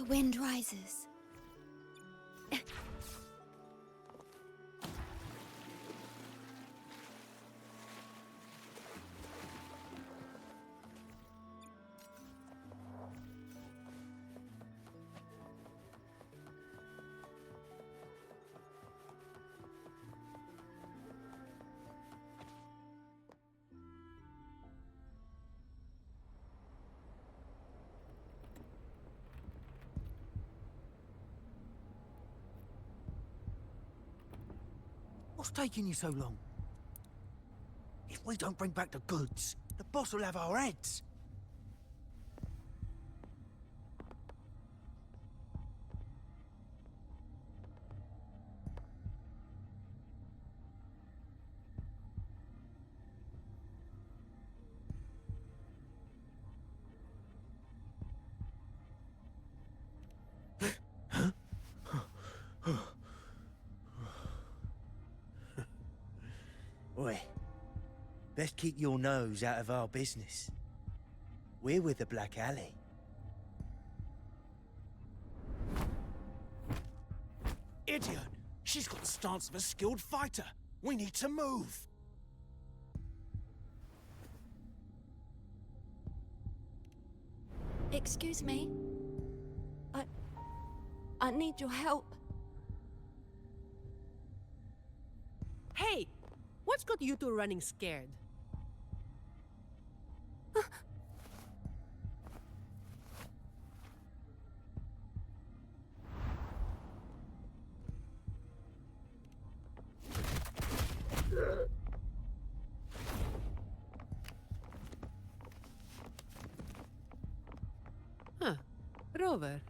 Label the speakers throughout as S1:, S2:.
S1: wind rises.
S2: What's taking you so long? If we don't bring back the goods, the boss will have our heads. Oi, best keep your nose out of our business. We're with the Black Alley.
S3: Idiot! She's got the stance of a skilled fighter. We need to move.
S1: Excuse me. I need your help.
S4: Hey! What's got you two running scared? Huh. Rover.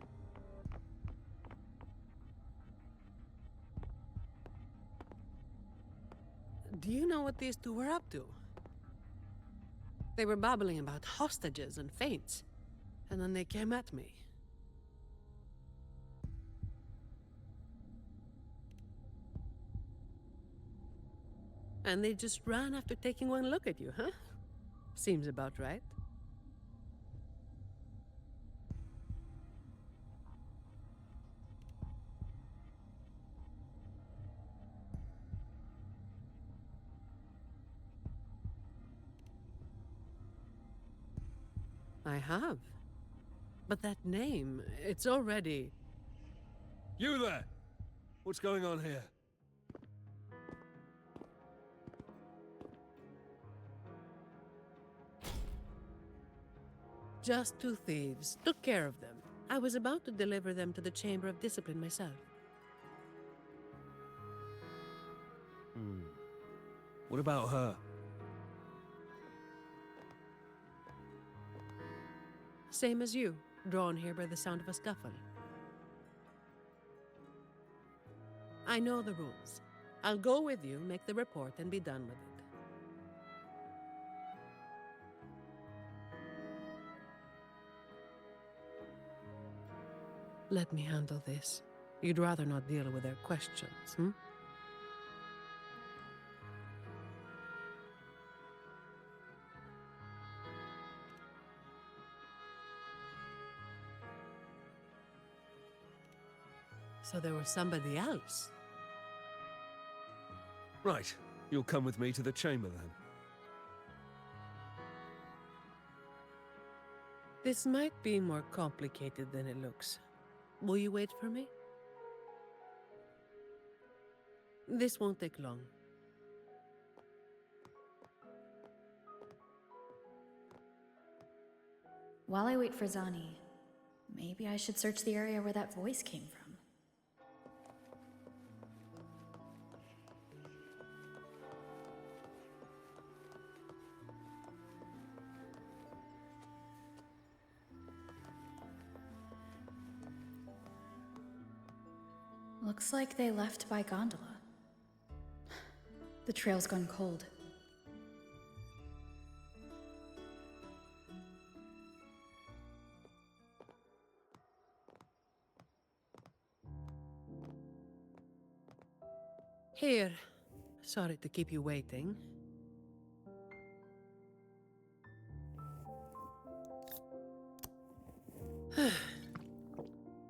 S4: Do you know what these two were up to? They were babbling about hostages and feints, and then they came at me. And they just ran after taking one look at you, huh? Seems about right. I have. But that name, it's already...
S5: You there! What's going on here?
S4: Just two thieves. Took care of them. I was about to deliver them to the Chamber of Discipline myself.
S5: What about her?
S4: Same as you, drawn here by the sound of a scuffle. I know the rules. I'll go with you, make the report, and be done with it. Let me handle this. You'd rather not deal with their questions, hmm? So there was somebody else.
S5: Right, you'll come with me to the chamber then.
S4: This might be more complicated than it looks. Will you wait for me? This won't take long.
S6: While I wait for Zani, maybe I should search the area where that voice came from. Looks like they left by gondola. The trail's gone cold.
S4: Here. Sorry to keep you waiting.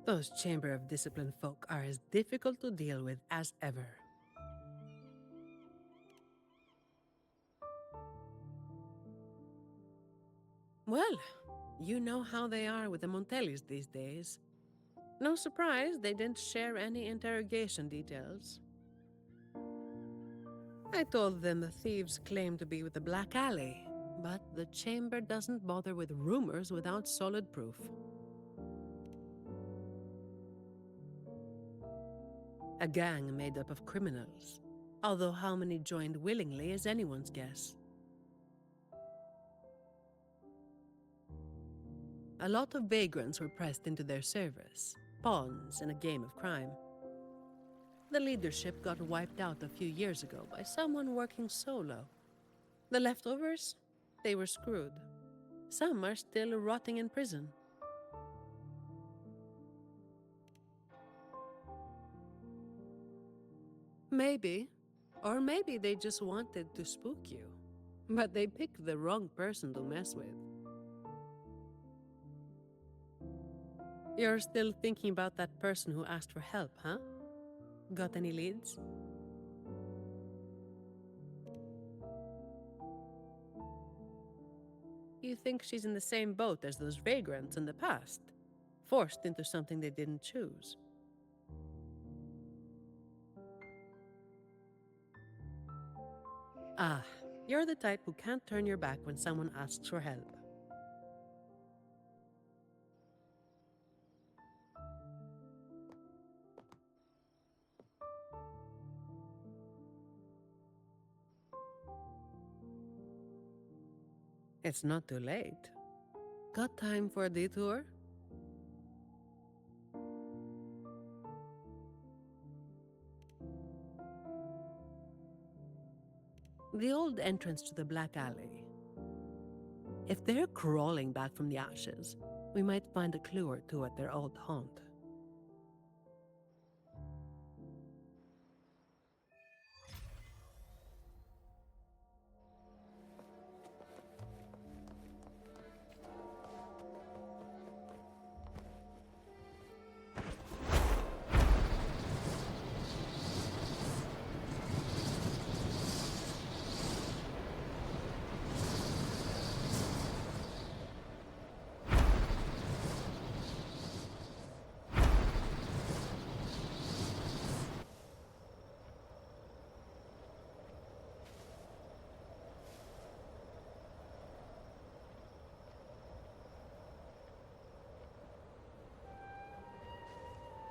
S4: Those Chamber of Discipline folk are as difficult to deal with as ever. Well, you know how they are with the Montellis these days. No surprise they didn't share any interrogation details. I told them the thieves claimed to be with the Black Alley, but the Chamber doesn't bother with rumors without solid proof. A gang made up of criminals, although how many joined willingly is anyone's guess. A lot of vagrants were pressed into their service, pawns in a game of crime. The leadership got wiped out a few years ago by someone working solo. The leftovers? They were screwed. Some are still rotting in prison. Maybe. Or maybe they just wanted to spook you. But they picked the wrong person to mess with. You're still thinking about that person who asked for help, huh? Got any leads? You think she's in the same boat as those vagrants in the past? Forced into something they didn't choose? Ah, you're the type who can't turn your back when someone asks for help. It's not too late. Got time for a detour? The old entrance to the Black Alley. If they're crawling back from the ashes, we might find a clue or two at their old haunt.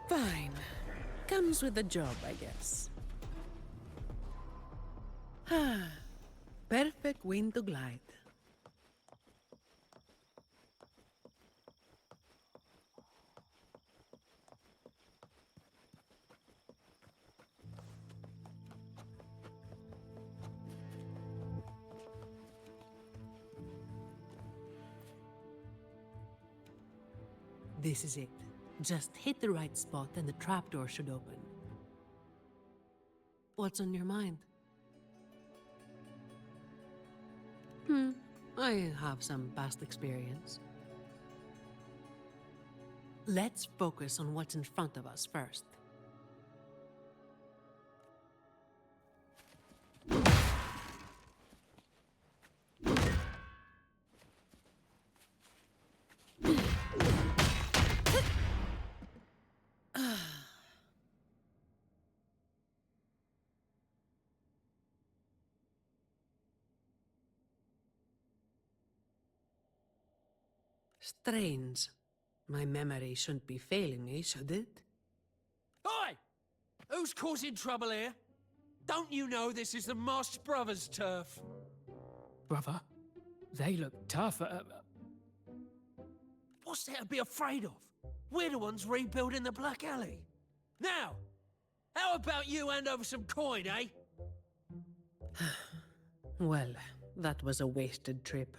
S4: Fine. Comes with the job, I guess. Perfect wind to glide. This is it. Just hit the right spot and the trapdoor should open. What's on your mind? I have some past experience. Let's focus on what's in front of us first. Strange. My memory shouldn't be failing me, should it?
S3: Oi! Who's causing trouble here? Don't you know this is the Marsh Brothers' turf?
S7: Brother, they look tough.
S3: What's there to be afraid of? We're the ones rebuilding the Black Alley. Now, how about you hand over some coin, eh?
S4: Well, that was a wasted trip.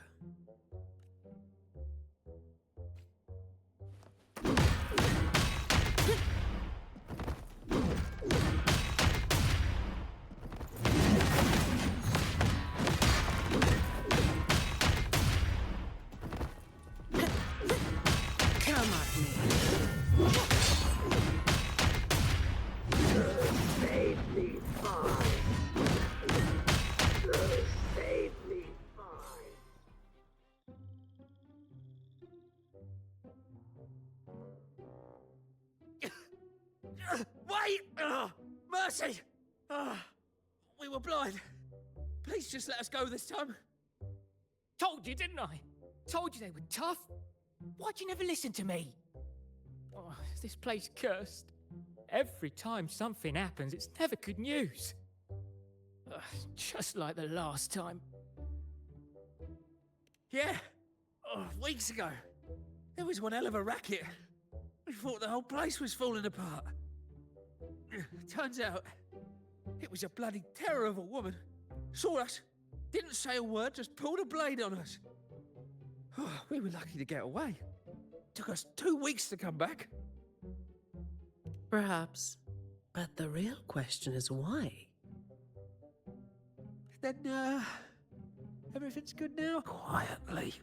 S4: Come at me.
S3: Wait! Mercy! We were blind. Please just let us go this time.
S7: Told you, didn't I? Told you they were tough. Why'd you never listen to me? Oh, this place cursed. Every time something happens, it's never good news. Just like the last time.
S3: Yeah. Weeks ago. There was one hell of a racket. We thought the whole place was falling apart. Turns out, it was a bloody terror of a woman. Saw us, didn't say a word, just pulled a blade on us. We were lucky to get away. Took us 2 weeks to come back.
S4: Perhaps. But the real question is why?
S3: Then, everything's good now? Quietly.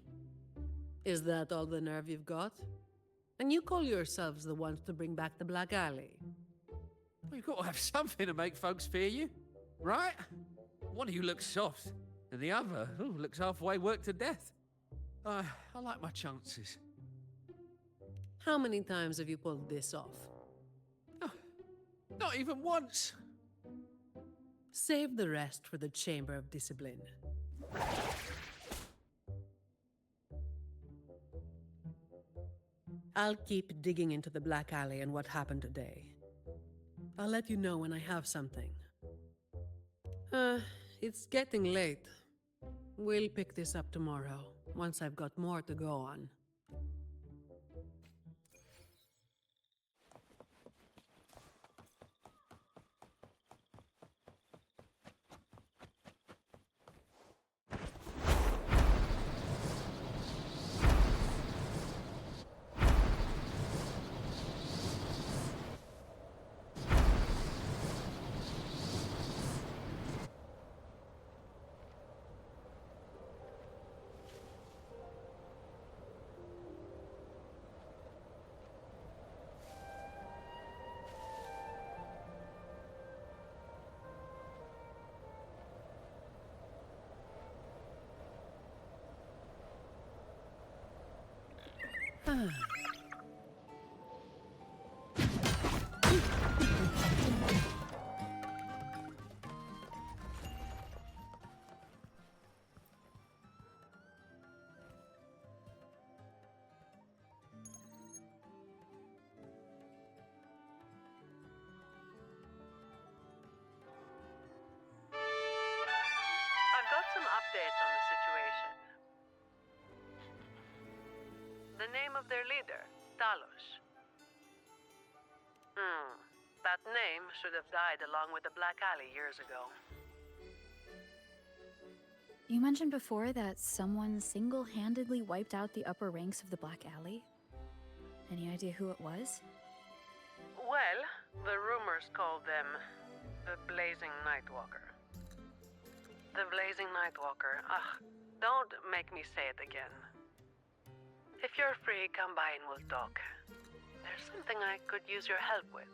S4: Is that all the nerve you've got? And you call yourselves the ones to bring back the Black Alley?
S3: Well, you've got to have something to make folks fear you, right? One of you looks soft, and the other looks halfway worked to death. I like my chances.
S4: How many times have you pulled this off?
S3: Not even once.
S4: Save the rest for the Chamber of Discipline. I'll keep digging into the Black Alley and what happened today. I'll let you know when I have something. It's getting late. We'll pick this up tomorrow, once I've got more to go on.
S8: I've got some updates on the situation. The name of their leader, Talos. That name should have died along with the Black Alley years ago.
S6: You mentioned before that someone single-handedly wiped out the upper ranks of the Black Alley. Any idea who it was?
S8: Well, the rumors called them the Blazing Nightwalker. The Blazing Nightwalker. Don't make me say it again. If you're free, come by and we'll talk. There's something I could use your help with.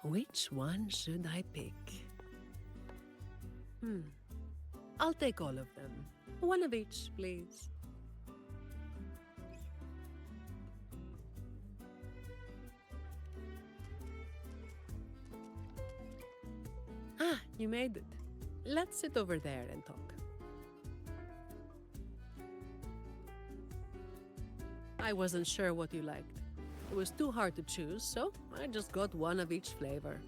S4: Which one should I pick? I'll take all of them. One of each, please. You made it. Let's sit over there and talk. I wasn't sure what you liked. It was too hard to choose, so I just got one of each flavor.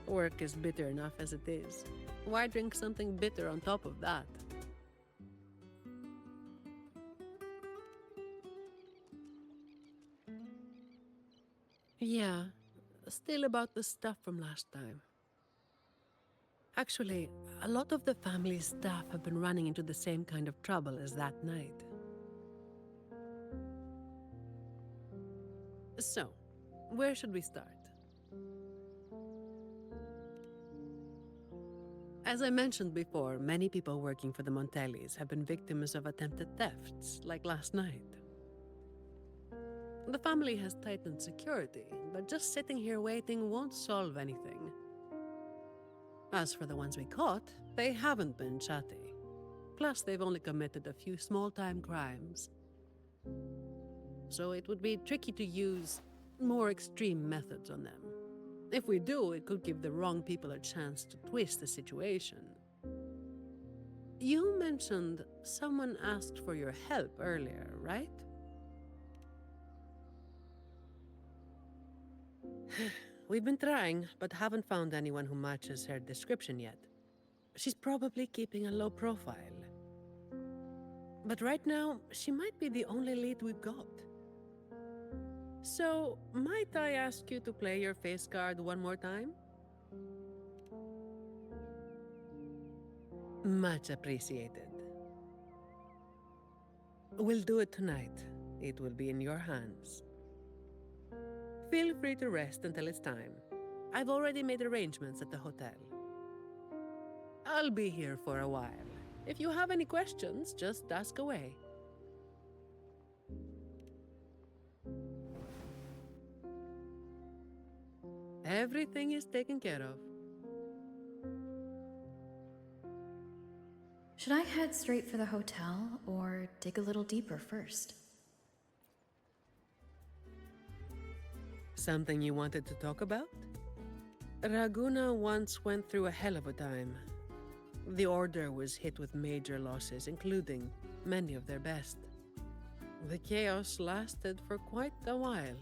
S4: Work is bitter enough as it is. Why drink something bitter on top of that? Yeah, still about the stuff from last time. Actually, a lot of the family's staff have been running into the same kind of trouble as that night. So, Where should we start? As I mentioned before, many people working for the Montellis have been victims of attempted thefts, like last night. The family has tightened security, but just sitting here waiting won't solve anything. As for the ones we caught, they haven't been chatty. Plus, they've only committed a few small-time crimes. So it would be tricky to use more extreme methods on them. If we do, it could give the wrong people a chance to twist the situation. You mentioned someone asked for your help earlier, right? We've been trying, but haven't found anyone who matches her description yet. She's probably keeping a low profile. But right now, she might be the only lead we've got. So, might I ask you to play your face card one more time? Much appreciated. We'll do it tonight. It will be in your hands. Feel free to rest until it's time. I've already made arrangements at the hotel. I'll be here for a while. If you have any questions, just ask away. Everything is taken care of.
S6: Should I head straight for the hotel or dig a little deeper first?
S4: Something you wanted to talk about? Raguna once went through a hell of a time. The Order was hit with major losses, including many of their best. The chaos lasted for quite a while.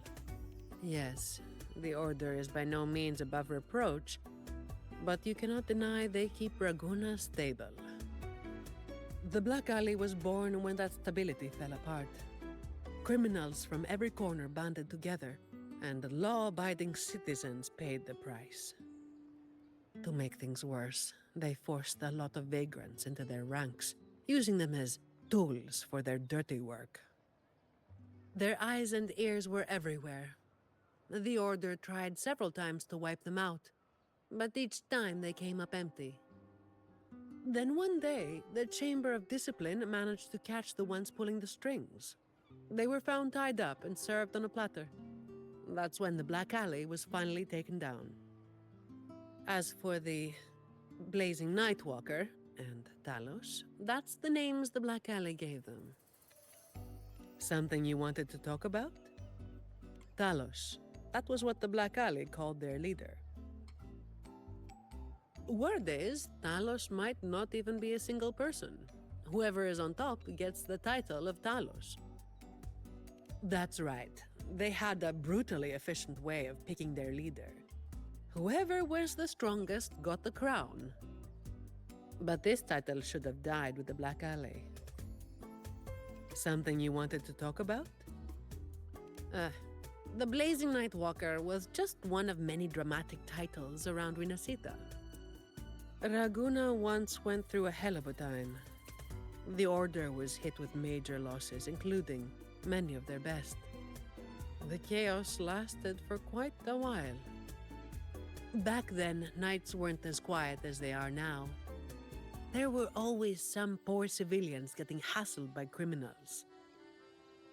S4: Yes, the Order is by no means above reproach, but you cannot deny they keep Raguna stable. The Black Alley was born when that stability fell apart. Criminals from every corner banded together, and law-abiding citizens paid the price. To make things worse, they forced a lot of vagrants into their ranks, using them as tools for their dirty work. Their eyes and ears were everywhere. The Order tried several times to wipe them out, but each time they came up empty. Then one day, the Chamber of Discipline managed to catch the ones pulling the strings. They were found tied up and served on a platter. That's when the Black Alley was finally taken down. As for the Blazing Nightwalker and Talos, that's the names the Black Alley gave them. Something you wanted to talk about? Talos. That was what the Black Alley called their leader. Word is, Talos might not even be a single person. Whoever is on top gets the title of Talos. That's right. They had a brutally efficient way of picking their leader. Whoever was the strongest got the crown. But this title should have died with the Black Alley. Something you wanted to talk about? The Blazing Nightwalker was just one of many dramatic titles around Winasita. Raguna once went through a hell of a time. The Order was hit with major losses, including many of their best. The chaos lasted for quite a while. Back then, nights weren't as quiet as they are now. There were always some poor civilians getting hassled by criminals.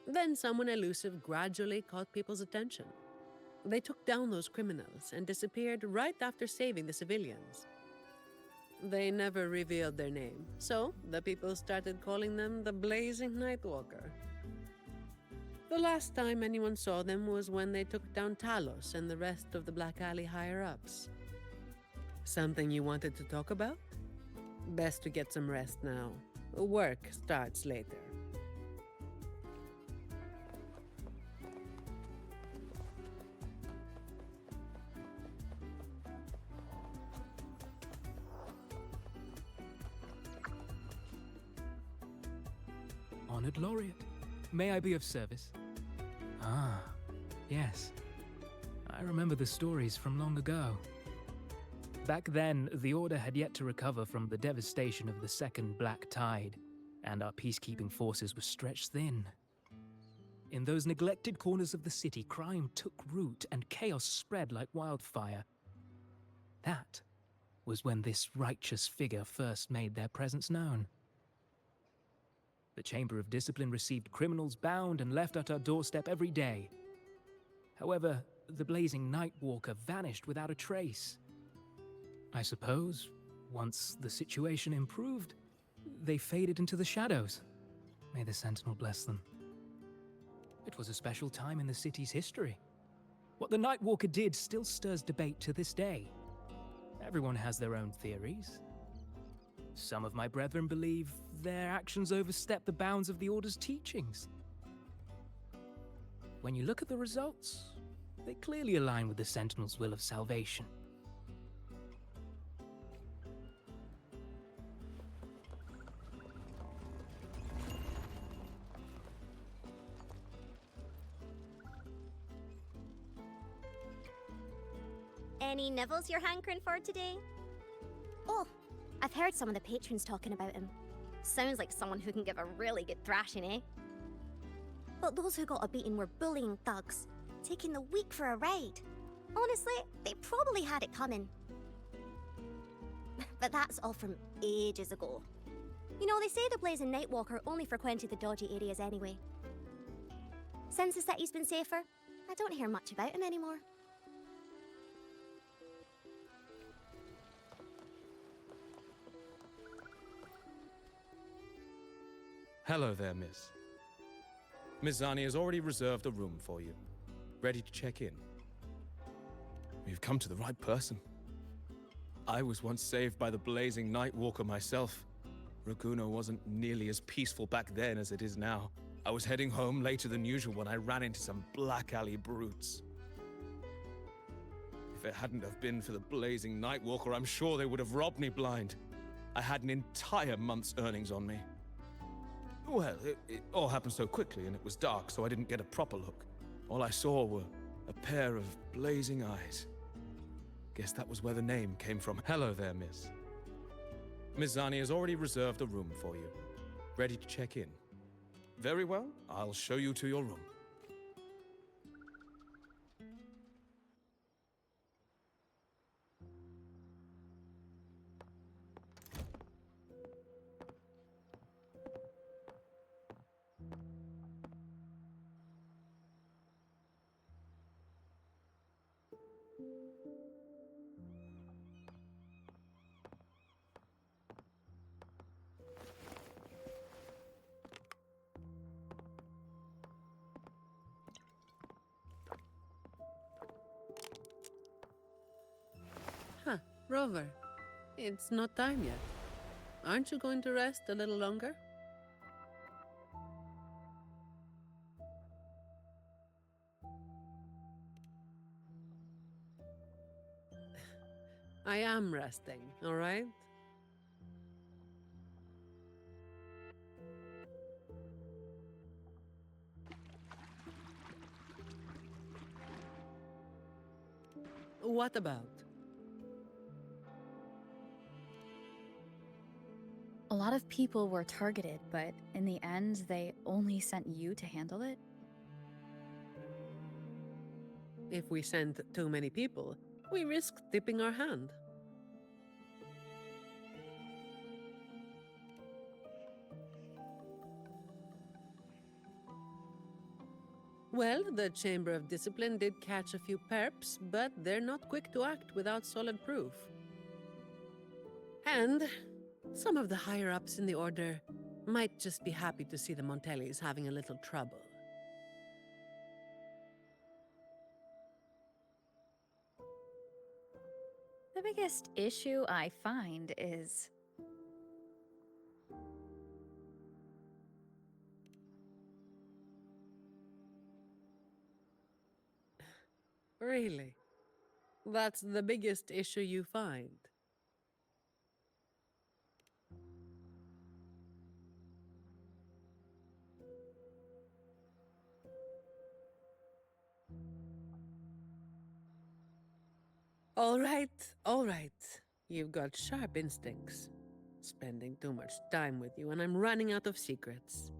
S4: Then someone elusive gradually caught people's attention. They took down those criminals and disappeared right after saving the civilians. They never revealed their name, so the people started calling them the Blazing Nightwalker. The last time anyone saw them was when they took down Talos and the rest of the Black Alley higher-ups. Something you wanted to talk about? Best to get some rest now. Work starts later.
S7: Honored Laureate, may I be of service? Ah, yes. I remember the stories from long ago. Back then, the Order had yet to recover from the devastation of the Second Black Tide, and our peacekeeping forces were stretched thin. in those neglected corners of the city, crime took root and chaos spread like wildfire. That was when this righteous figure first made their presence known. The Chamber of Discipline received criminals bound and left at our doorstep every day. However, the blazing Nightwalker vanished without a trace. I suppose, once the situation improved, they faded into the shadows. May the Sentinel bless them. It was a special time in the city's history. What the Nightwalker did still stirs debate to this day. Everyone has their own theories. Some of my brethren believe their actions overstep the bounds of the Order's teachings. When you look at the results, they clearly align with the Sentinel's will of salvation.
S9: Any nibbles you're hankering for today? Oh, I've heard some of the patrons talking about him. Sounds like someone who can give a really good thrashing, eh? But those who got a beating were bullying thugs, taking the weak for a ride. Honestly, they probably had it coming. But that's all from ages ago. You know, they say the Blazing Nightwalker only frequented the dodgy areas anyway. Since the city's been safer, I don't hear much about him anymore.
S5: Hello there, miss. Miss Zani has already reserved a room for you. Ready to check in. You've come to the right person. I was once saved by the blazing Nightwalker myself. Raguno wasn't nearly as peaceful back then as it is now. I was heading home later than usual when I ran into some black alley brutes. If it hadn't have been for the blazing Nightwalker, I'm sure they would have robbed me blind. I had an entire month's earnings on me. Well, it all happened so quickly and it was dark, so I didn't get a proper look. All I saw were a pair of blazing eyes. Guess that was where the name came from. Hello there, miss. Miss Zani has already reserved a room for you. Ready to check in. Very well, I'll show you to your room.
S4: Rover, it's not time yet. Aren't you going to rest a little longer? I am resting, all right? What about?
S6: A lot of people were targeted, but in the end, they only sent you to handle it?
S4: If we send too many people, we risk tipping our hand. Well, the Chamber of Discipline did catch a few perps, but they're not quick to act without solid proof. And some of the higher-ups in the Order might just be happy to see the Montellis having a little trouble.
S6: The biggest issue I find is...
S4: Really? That's the biggest issue you find? All right. You've got sharp instincts. Spending too much time with you, and I'm running out of secrets.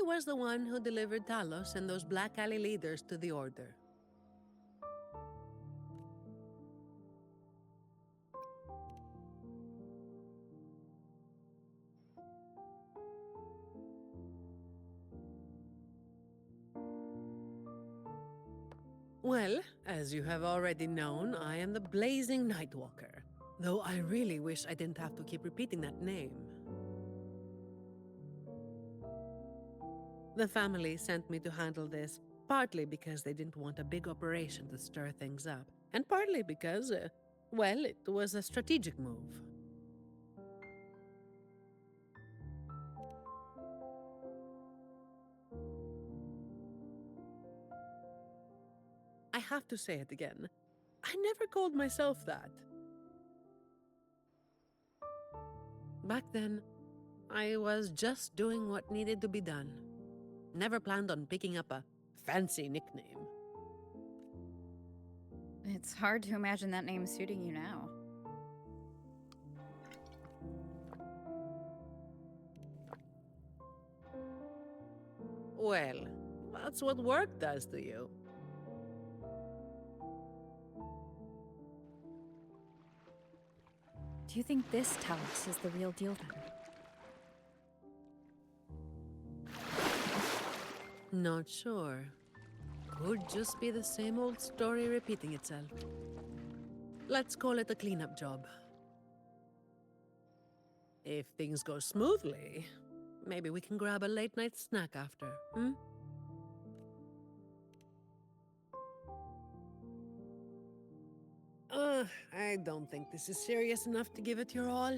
S4: was the one who delivered Talos and those Black Alley leaders to the Order. Well, as you have already known, I am the Blazing Nightwalker. Though I really wish I didn't have to keep repeating that name. The family sent me to handle this, partly because they didn't want a big operation to stir things up, and partly because, well, it was a strategic move. I have to say it again. I never called myself that. Back then, I was just doing what needed to be done. Never planned on picking up a fancy nickname.
S6: It's hard to imagine that name suiting you now.
S4: Well, that's what work does to you.
S6: Do you think this Talos is the real deal then?
S4: Not sure. Could just be the same old story repeating itself. Let's call it a cleanup job. If things go smoothly, maybe we can grab a late-night snack after, hmm? I don't think this is serious enough to give it your all.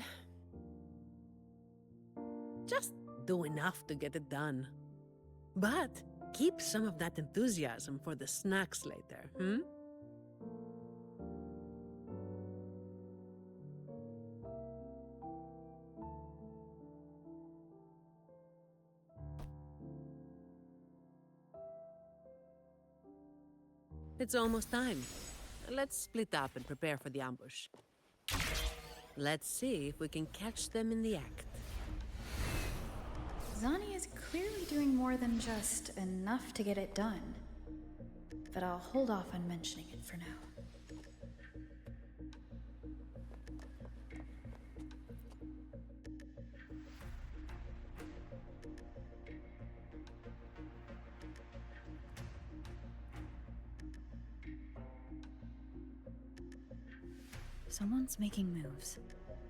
S4: Just do enough to get it done. But keep some of that enthusiasm for the snacks later, hmm? It's almost time. Let's split up and prepare for the ambush. Let's see if we can catch them in the act.
S6: Zani is clearly doing more than just enough to get it done. But I'll hold off on mentioning it for now. Someone's making moves,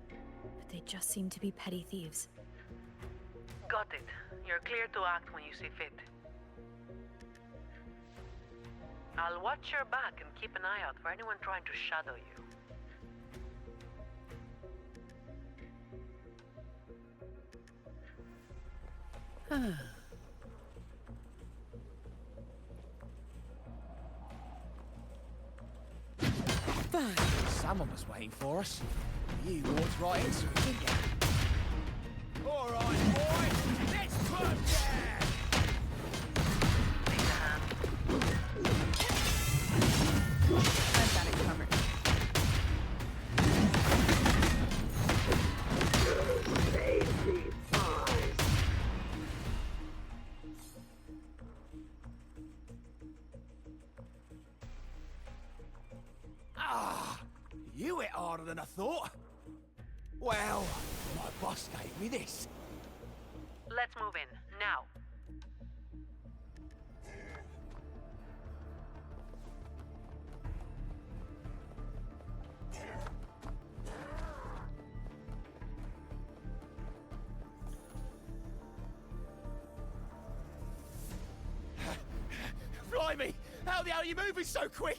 S6: but they just seem to be petty thieves.
S8: Got it. You're clear to act when you see fit. I'll watch your back and keep an eye out for anyone trying to shadow you.
S3: Fine. Someone was waiting for us. You walked right into it, didn't you? All right, boys, let's put 'em down.
S8: Need a hand.
S6: I've got it covered.
S3: You hit harder than I thought. Well, my boss gave me this.
S8: Let's move in, now.
S3: Blimey! How the hell are you moving so quick?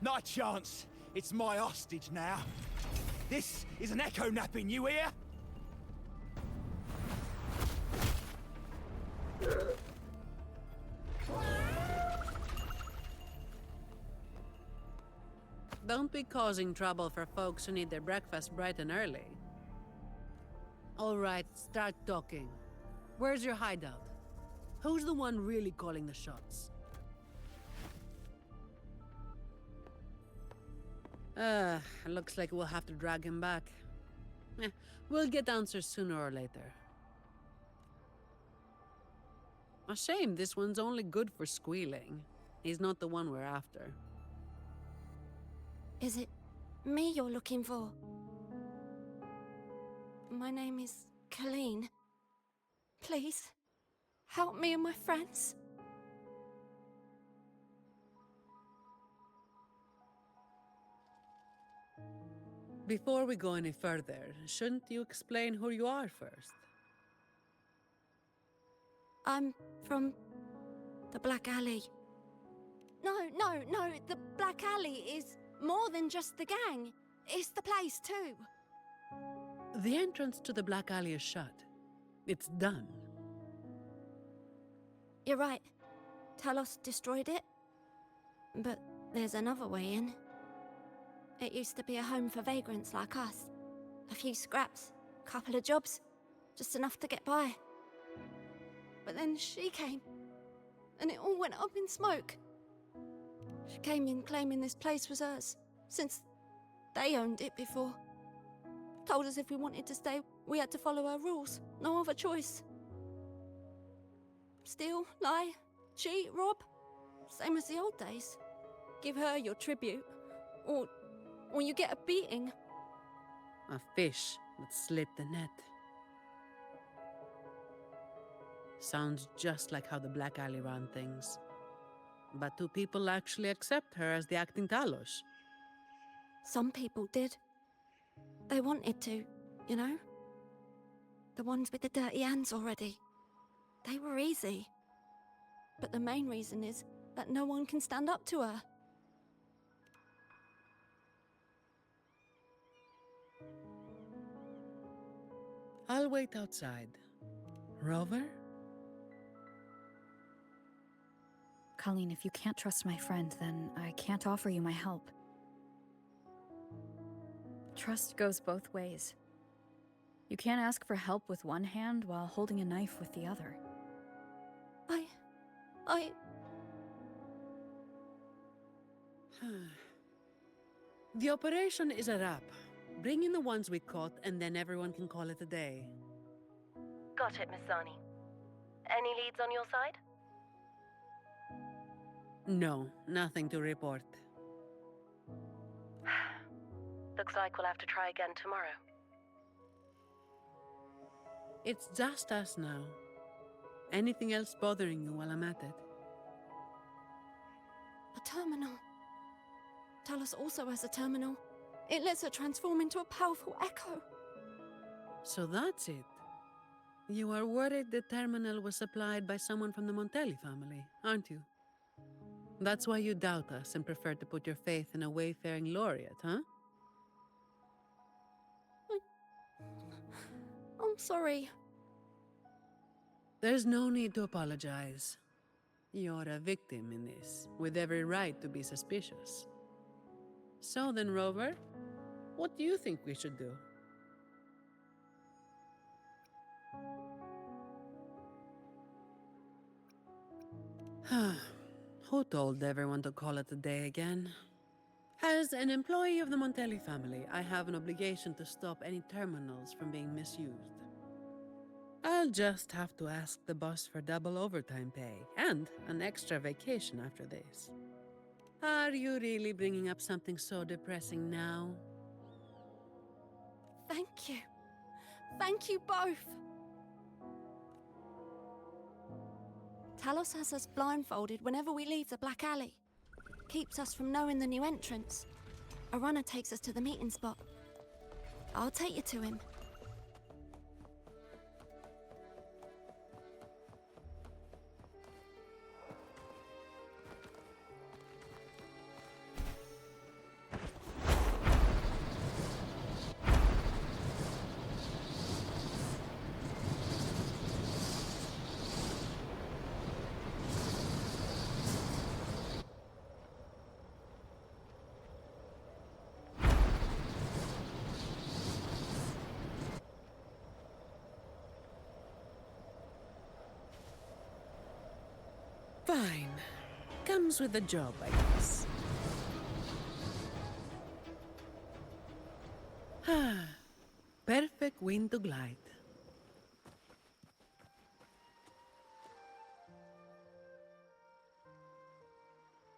S3: Not a chance. It's my hostage now. This is an echo napping, you hear?
S4: Don't be causing trouble for folks who need their breakfast bright and early. All right, start talking. Where's your hideout? Who's the one really calling the shots? Looks like we'll have to drag him back. We'll get answers sooner or later. A shame this one's only good for squealing. He's not the one we're after.
S1: Is it me you're looking for? My name is Colleen. Please, help me and my friends.
S4: Before we go any further, shouldn't you explain who you are first?
S1: I'm from the Black Alley. No, the Black Alley is more than just the gang. It's the place too.
S4: The entrance to the Black Alley is shut. It's done.
S1: You're right. Talos destroyed it. But there's another way in. It used to be a home for vagrants like us. A few scraps, couple of jobs, just enough to get by. But then she came, and it all went up in smoke. She came in claiming this place was hers, since they owned it before. Told us if we wanted to stay, we had to follow her rules. No other choice. Steal, lie, cheat, rob. Same as the old days. Give her your tribute, or you get a beating.
S4: A fish that slipped the net. Sounds just like how the Black Alley ran things. But do people actually accept her as the acting Talos?
S1: Some people did. They wanted to, you know? The ones with the dirty hands already. They were easy. But the main reason is that no one can stand up to her.
S4: I'll wait outside. Rover?
S6: Colleen, if you can't trust my friend, then I can't offer you my help. Trust goes both ways. You can't ask for help with one hand while holding a knife with the other.
S1: I...
S4: The operation is a wrap. Bring in the ones we caught, and then everyone can call it a day.
S10: Got it, Miss Zani. Any leads on your side?
S4: No, nothing to report.
S10: Looks like we'll have to try again tomorrow.
S4: It's just us now. Anything else bothering you while I'm at it?
S1: A terminal. Talos also has a terminal. It lets her transform into a powerful echo.
S4: So that's it. You are worried the terminal was supplied by someone from the Montelli family, aren't you? That's why you doubt us and prefer to put your faith in a wayfaring laureate, huh?
S1: I'm sorry.
S4: There's no need to apologize. You're a victim in this, with every right to be suspicious. So then, Rover, what do you think we should do? Who told everyone to call it a day again? As an employee of the Montelli family, I have an obligation to stop any terminals from being misused. I'll just have to ask the boss for double overtime pay and an extra vacation after this. Are you really bringing up something so depressing now?
S1: Thank you. Thank you both. Talos has us blindfolded whenever we leave the Black Alley. Keeps us from knowing the new entrance. A runner takes us to the meeting spot. I'll take you to him.
S4: Fine. Comes with the job, I guess. Perfect wind to glide.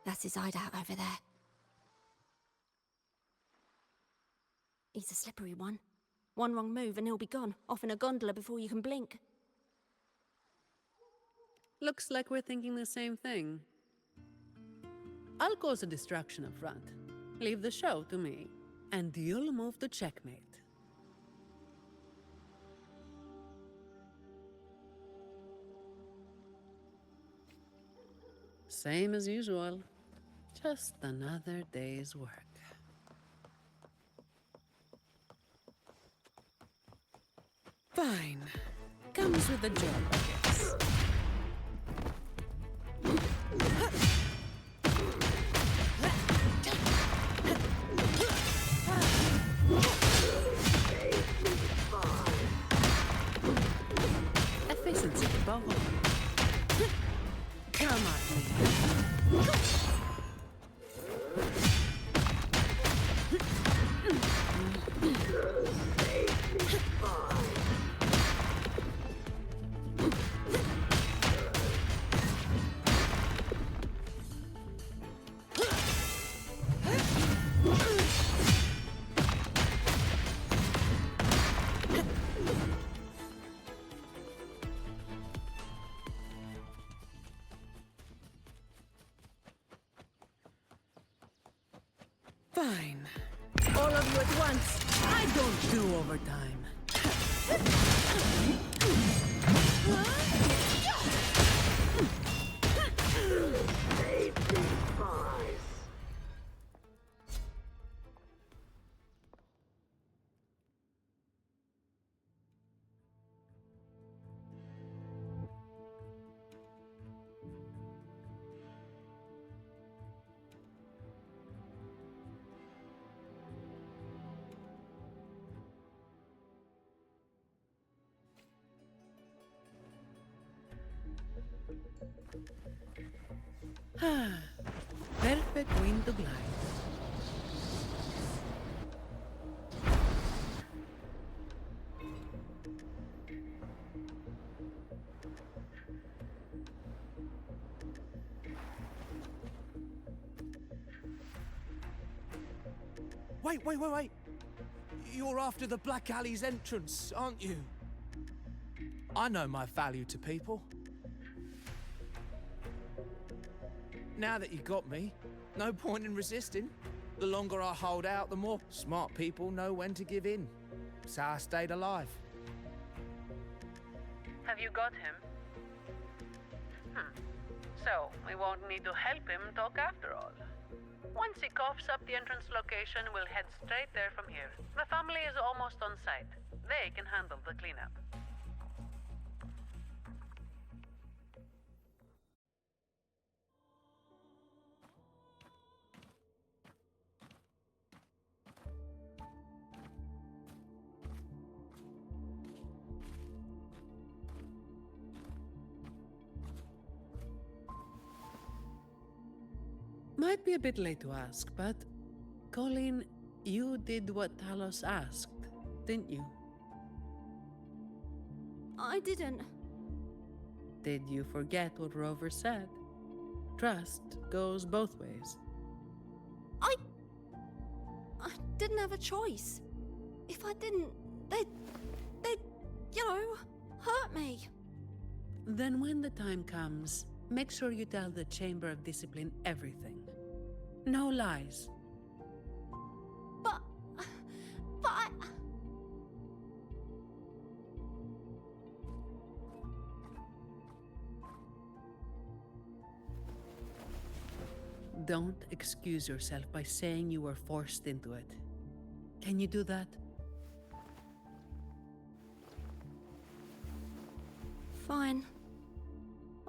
S1: That's his hideout over there. He's a slippery one. One wrong move and he'll be gone, off in a gondola before you can blink.
S4: Looks like we're thinking the same thing. I'll cause a distraction up front. Leave the show to me, and you'll move to checkmate. Same as usual. Just another day's work. Fine. Comes with the job, I guess. Efficiency above all. Come at me. Fine. All of you at once. I don't do overtime. Perfect wind to glide.
S2: Wait. You're after the Black Alley's entrance, aren't you? I know my value to people. Now that you got me, no point in resisting. The longer I hold out, the more smart people know when to give in. That's how I stayed alive.
S8: Have you got him? So, we won't need to help him talk after all. Once he coughs up the entrance location, we'll head straight there from here. My family is almost on site. They can handle the cleanup.
S4: Might be a bit late to ask, but Colleen, you did what Talos asked, didn't you?
S1: I didn't.
S4: Did you forget what Rover said? Trust goes both ways.
S1: I didn't have a choice. If I didn't, they'd, hurt me.
S4: Then when the time comes, make sure you tell the Chamber of Discipline everything. No lies.
S1: But I...
S4: Don't excuse yourself by saying you were forced into it. Can you do that?
S1: Fine.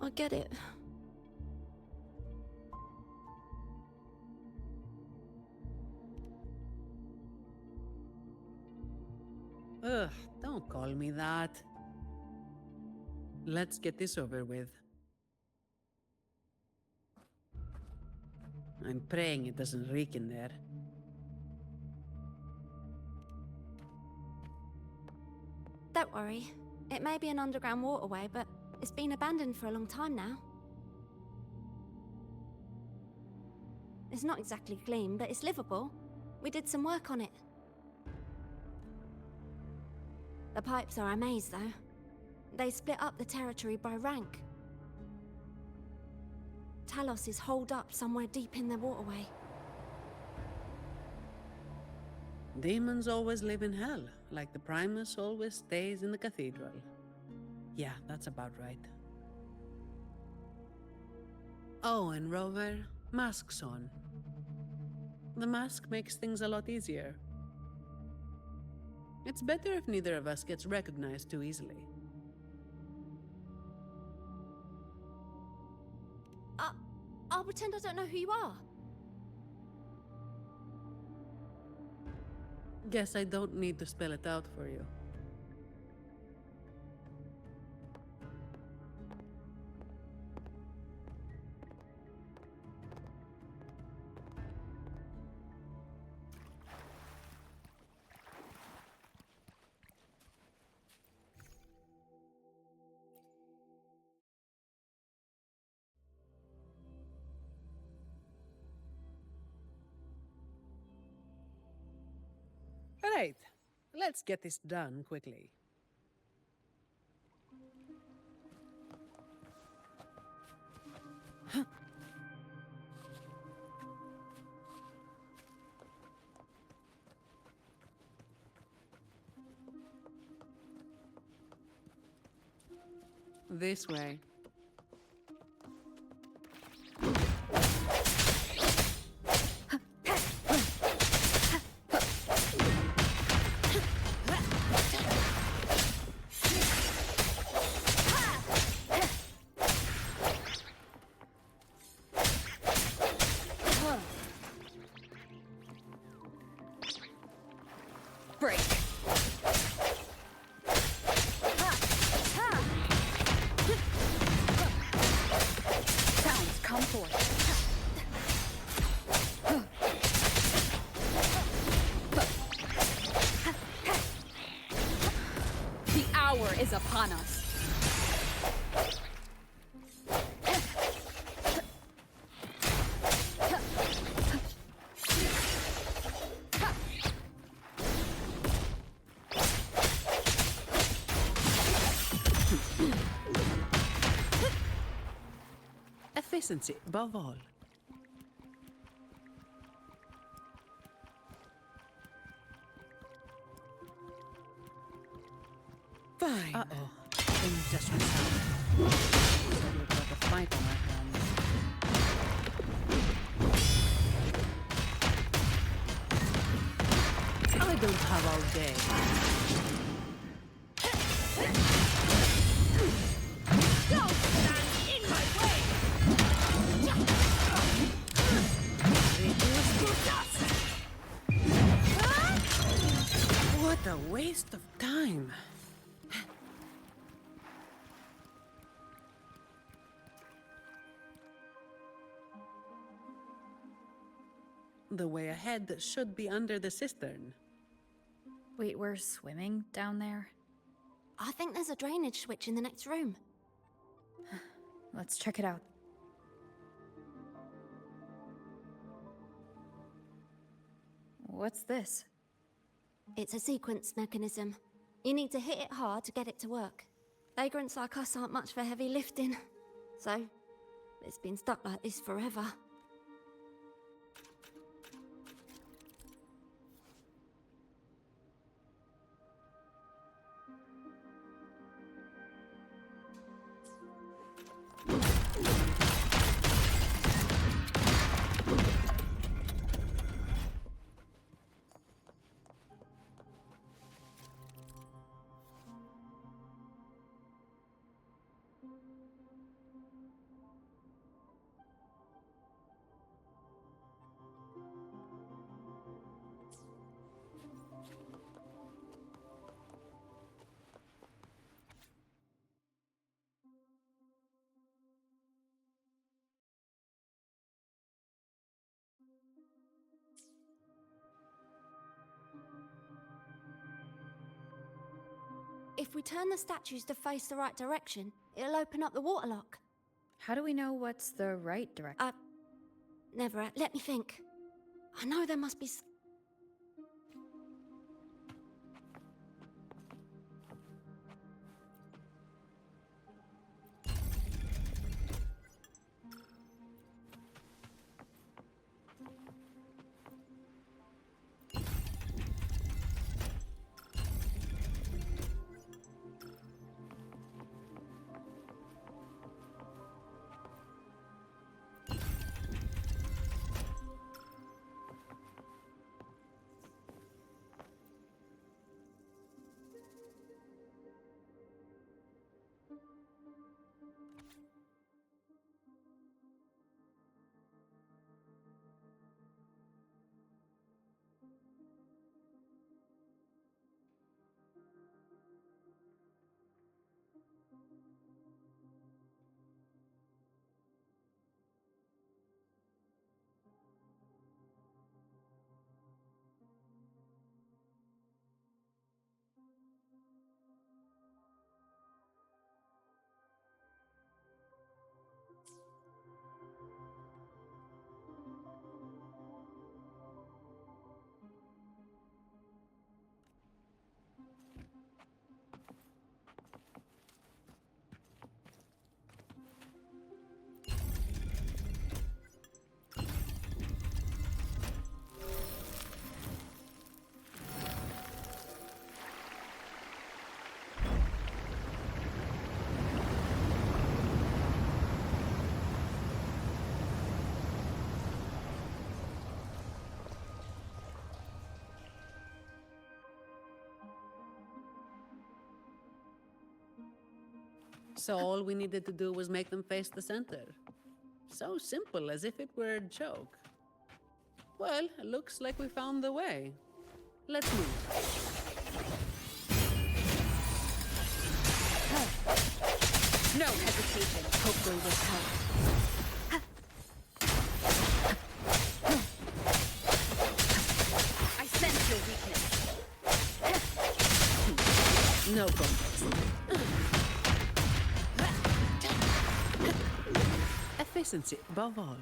S1: I get it.
S4: Ugh, don't call me that. Let's get this over with. I'm praying it doesn't reek in there.
S1: Don't worry. It may be an underground waterway, but it's been abandoned for a long time now. It's not exactly clean, but it's livable. We did some work on it. The pipes are a maze, though. They split up the territory by rank. Talos is holed up somewhere deep in the waterway.
S4: Demons always live in hell, like the Primus always stays in the cathedral. Yeah, that's about right. Oh, and Rover, mask's on. The mask makes things a lot easier. It's better if neither of us gets recognized too easily.
S1: I'll pretend I don't know who you are.
S4: Guess I don't need to spell it out for you. Right, let's get this done quickly. This way.
S6: Break. Sounds come forth. The hour is upon us.
S4: Efficiency, above all. Fine. Uh-oh. Things just went south. So we've got a fight on our hands. I don't have all day.
S6: Don't stand in my way!
S4: What a waste of time. The way ahead should be under the cistern.
S6: Wait, we're swimming down there?
S1: I think there's a drainage switch in the next room.
S6: Let's check it out. What's this?
S1: It's a sequence mechanism. You need to hit it hard to get it to work. Vagrants like us aren't much for heavy lifting. So, it's been stuck like this forever. If we turn the statues to face the right direction, it'll open up the waterlock.
S6: How do we know what's the right direction?
S1: Never. Let me think. I know there must be
S4: So all we needed to do was make them face the center. So simple, as if it were a joke. Well, looks like we found the way. Let's move.
S6: No hesitation.
S1: hopefully this helps.
S6: I sense your weakness.
S4: No complex. Efficiency above all.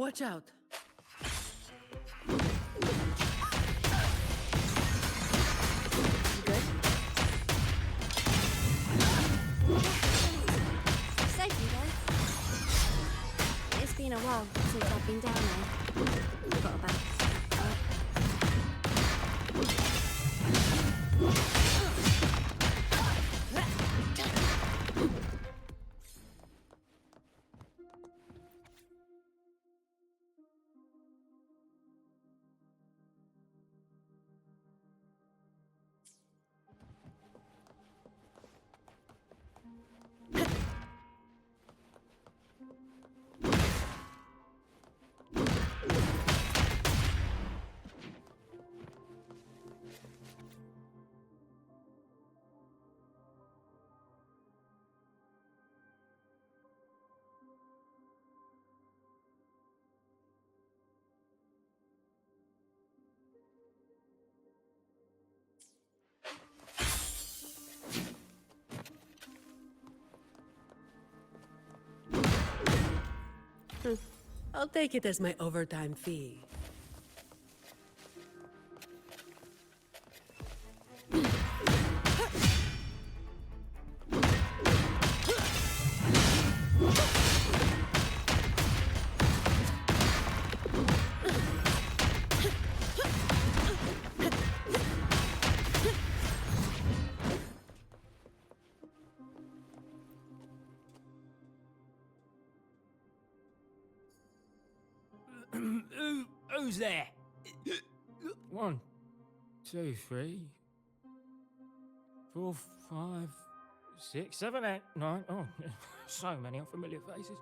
S4: Watch out.
S1: You good? Safety though. It's been a while since I've been down there. Forgot about it.
S4: I'll take it as my overtime fee.
S7: Who's there? 1, 2, 3, 4, 5, 6, 7, 8, 9. Oh, so many unfamiliar faces.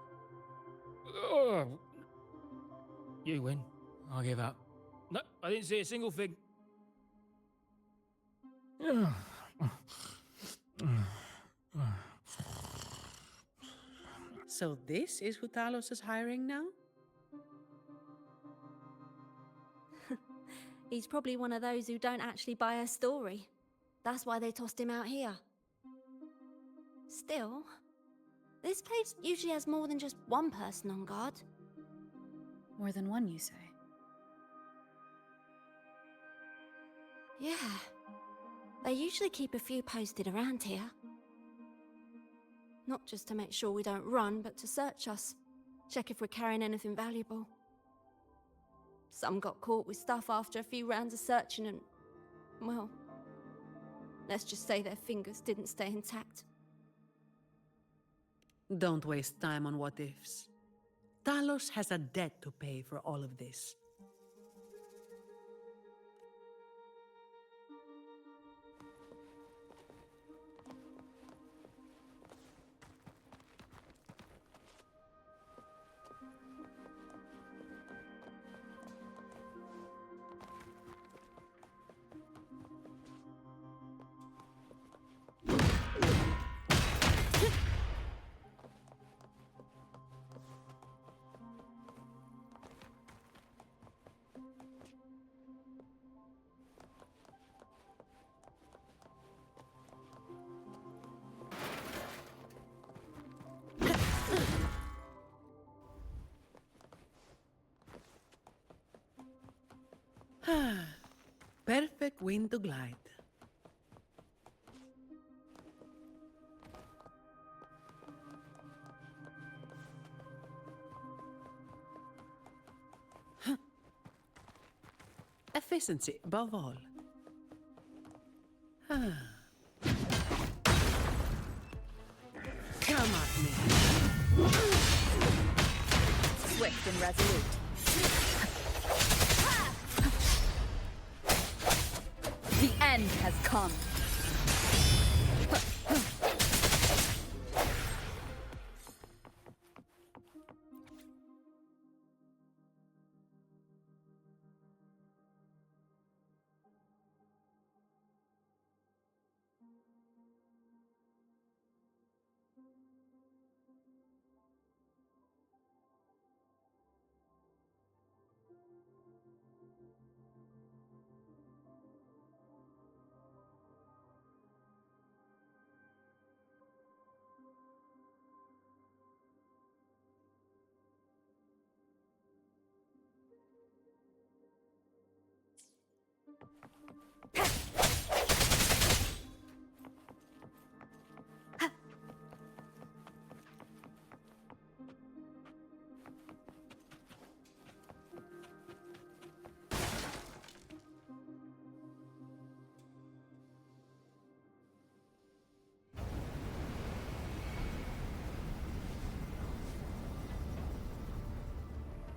S7: Oh. You win. I'll give up. No, I didn't see a single thing.
S4: So this is who Talos is hiring now?
S1: He's probably one of those who don't actually buy a story. That's why they tossed him out here. Still, this place usually has more than just one person on guard.
S6: More than one, you say?
S1: Yeah. They usually keep a few posted around here. Not just to make sure we don't run, but to search us. Check if we're carrying anything valuable. Some got caught with stuff after a few rounds of searching and... well... let's just say their fingers didn't stay intact.
S4: Don't waste time on what-ifs. Talos has a debt to pay for all of this. Perfect wind to glide. Efficiency above all. Come at me.
S6: Swift and resolute. The end has come.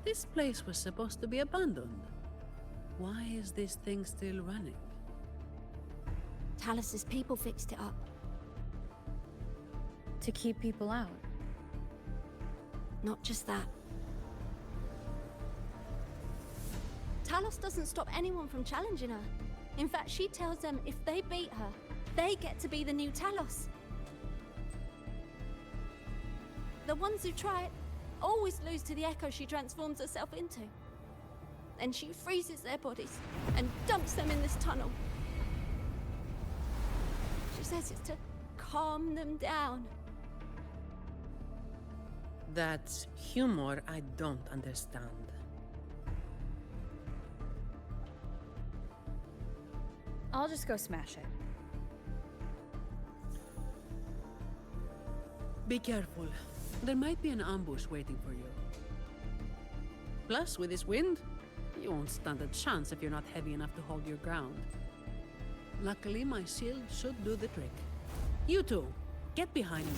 S4: This place was supposed to be abandoned. Why is this thing still running?
S1: Talos's people fixed it up.
S6: To keep people out.
S1: Not just that. Talos doesn't stop anyone from challenging her. In fact, she tells them if they beat her, they get to be the new Talos. The ones who try it always lose to the echo she transforms herself into. Then she freezes their bodies and dumps them in this tunnel. She says it's to calm them down.
S4: That's humor I don't understand.
S6: I'll just go smash it.
S4: Be careful. There might be an ambush waiting for you. Plus, with this wind, you won't stand a chance if you're not heavy enough to hold your ground. Luckily, my shield should do the trick. You two, get behind me.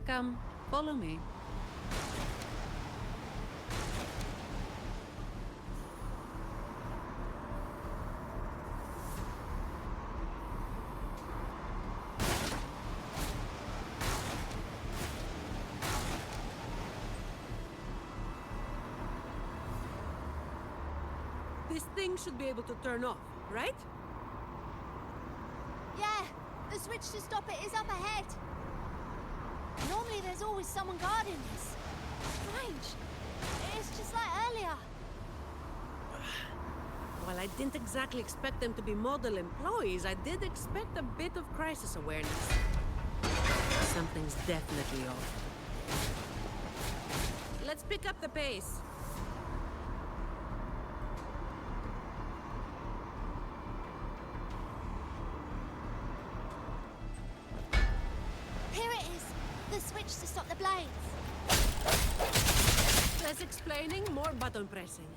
S4: Come, follow me. This thing should be able to turn off, right?
S1: Yeah, the switch to stop it is up ahead. Normally there's always someone guarding this. Strange. It's just like earlier.
S4: While I didn't exactly expect them to be model employees, I did expect a bit of crisis awareness. Something's definitely off. Let's pick up the pace.
S1: Here it is. The switch to stop the blades.
S4: Less explaining, more button pressing.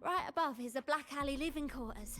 S1: Right above is the Black Alley living quarters.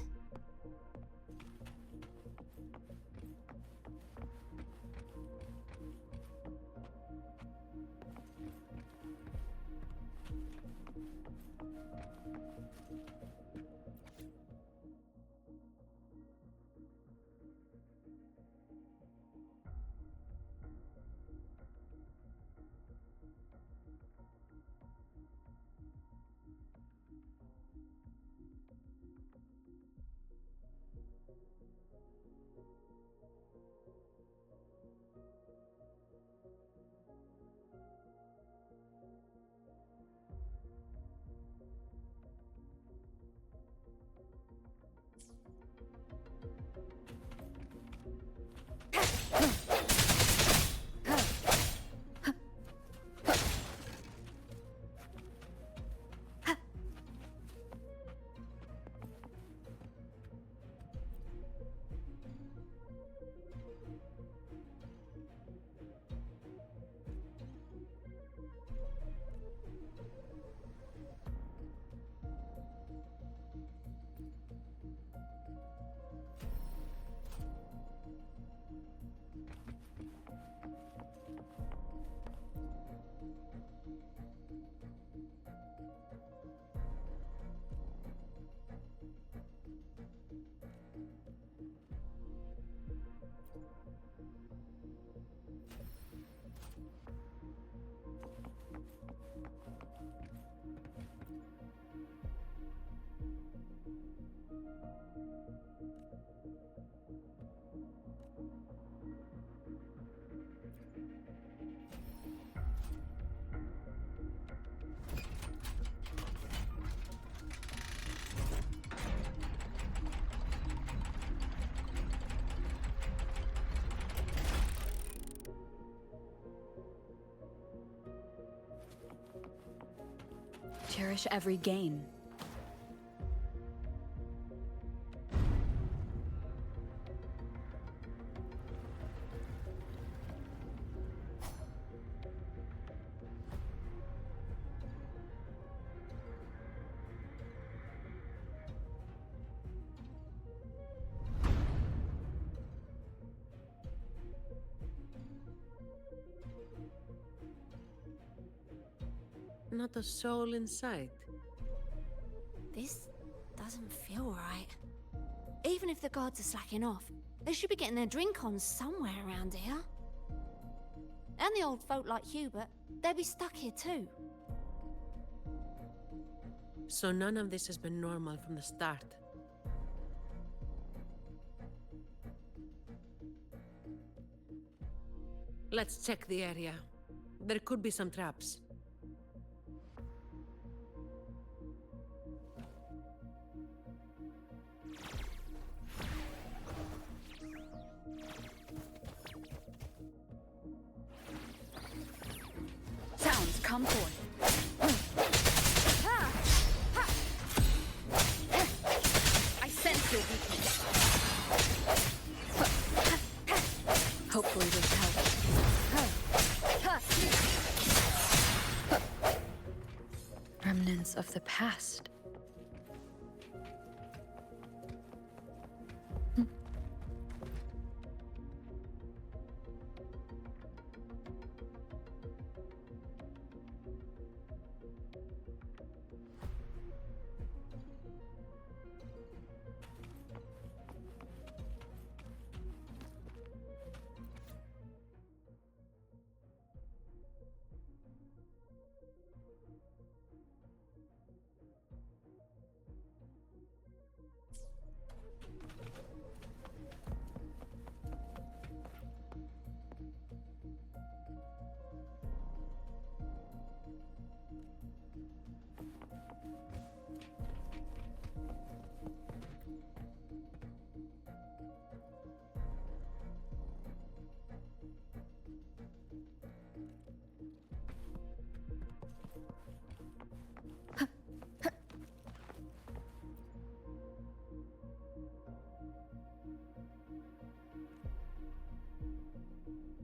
S6: Cherish every gain.
S4: Not a soul in sight.
S1: This doesn't feel right. Even if the guards are slacking off, they should be getting their drink on somewhere around here. And the old folk like Hubert, they'll be stuck here too.
S4: So none of this has been normal from the start. Let's check the area. There could be some traps.
S6: Sounds come forth. I sense your weakness. Hopefully this helps. Remnants of the past.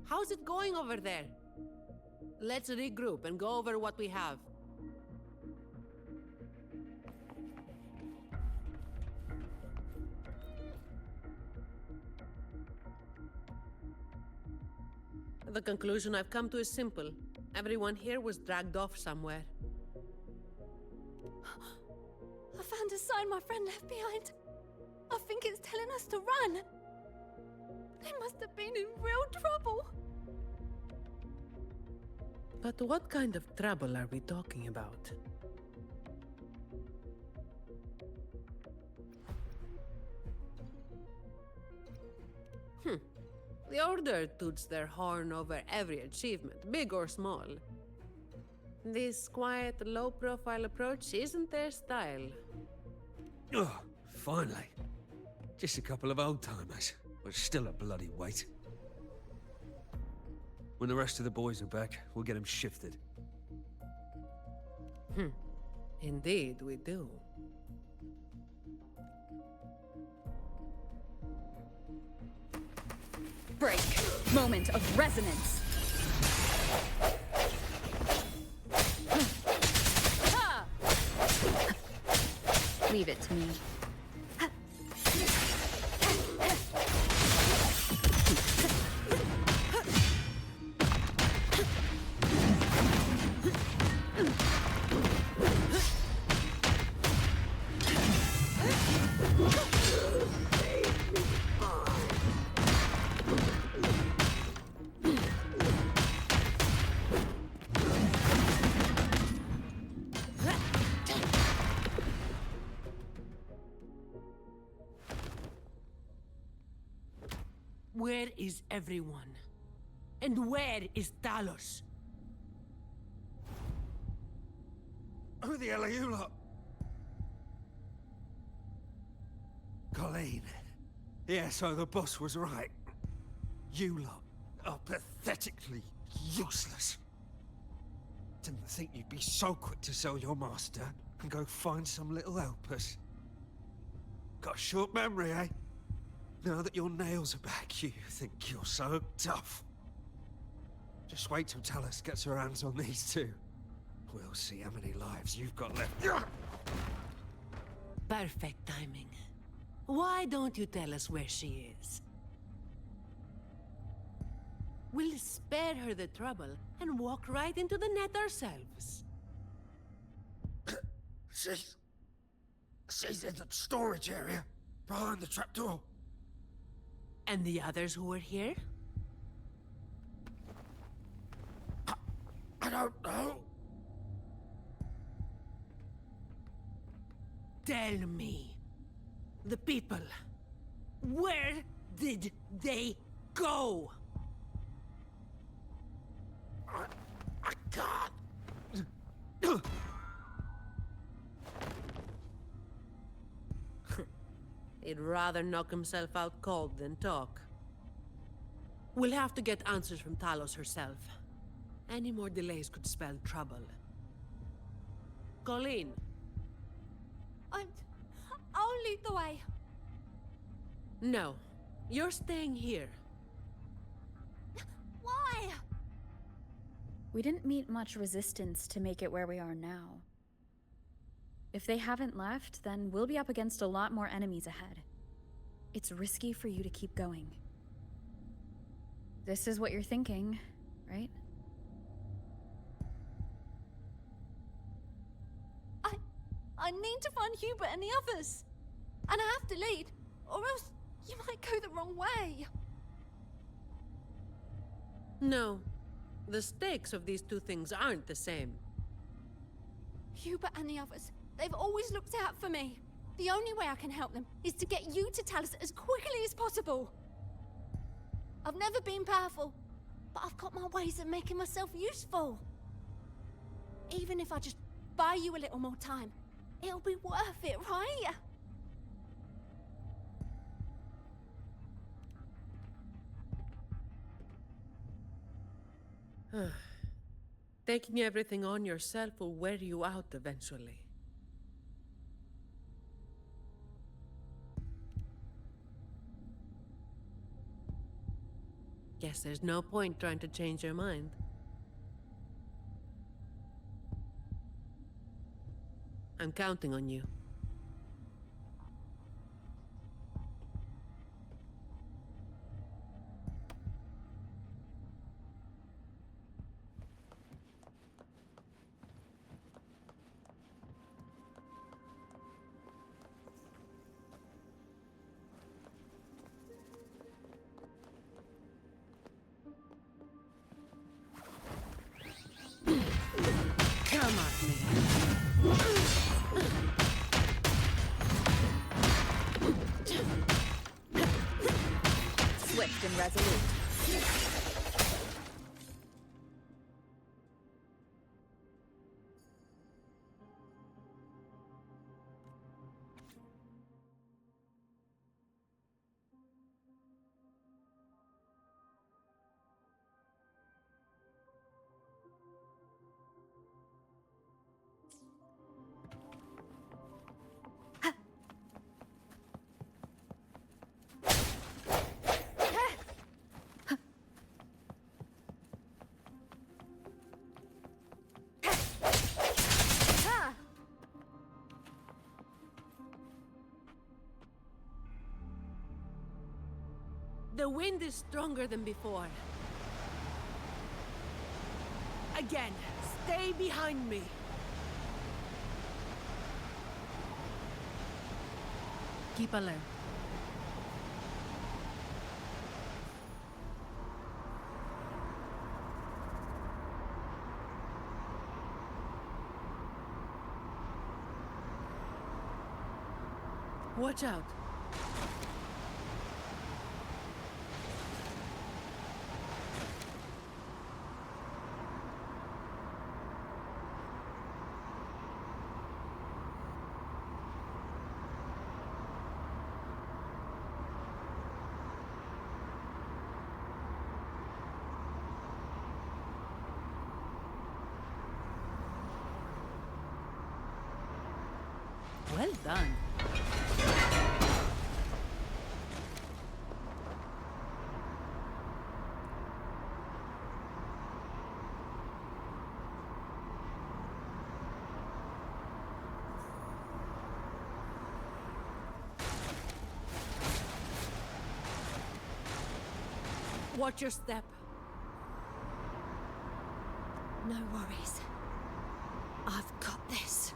S4: How's it going over there? Let's regroup and go over what we have. The conclusion I've come to is simple. Everyone here was dragged off somewhere.
S1: I found a sign my friend left behind. I think it's telling us to run. They must have been in real trouble.
S4: But what kind of trouble are we talking about? The Order toots their horn over every achievement, big or small. This quiet, low-profile approach isn't their style.
S3: Oh, finally. Just a couple of old-timers, but still a bloody weight. When the rest of the boys are back, we'll get them shifted.
S4: Indeed, we do.
S6: Break. Moment of resonance. Leave it to me.
S4: Where is everyone? And where is Talos?
S3: Who the hell are you lot? Colleen. Yeah, so the boss was right. You lot are pathetically useless. Didn't think you'd be so quick to sell your master and go find some little helpers. Got a short memory, eh? Now that your nails are back, you think you're so tough. Just wait till Talos gets her hands on these two. We'll see how many lives you've got left.
S4: Perfect timing. Why don't you tell us where she is? We'll spare her the trouble and walk right into the net ourselves.
S3: She's in the storage area. behind the trapdoor.
S4: And the others who were here?
S3: I don't know.
S4: Tell me. The people. Where did they go?
S3: I can't.
S4: He'd rather knock himself out cold than talk. We'll have to get answers from Talos herself. Any more delays could spell trouble. Colleen,
S1: I'll lead the way.
S4: no. You're staying here.
S1: Why?
S6: We didn't meet much resistance to make it where we are now. If they haven't left, then we'll be up against a lot more enemies ahead. It's risky for you to keep going. This is what you're thinking, right?
S1: I need to find Hubert and the others. And I have to lead, or else you might go the wrong way.
S4: No. The stakes of these two things aren't the same.
S1: Hubert and the others, they've always looked out for me. The only way I can help them is to get you to Talos as quickly as possible. I've never been powerful, but I've got my ways of making myself useful. Even if I just buy you a little more time, it'll be worth it, right?
S4: Taking everything on yourself will wear you out eventually. Guess there's no point trying to change your mind. I'm counting on you. Come at me.
S6: Swift and resolute.
S4: The wind is stronger than before. Again, stay behind me. Keep alert. Watch out. Well done. Watch your step.
S1: No worries. I've got this.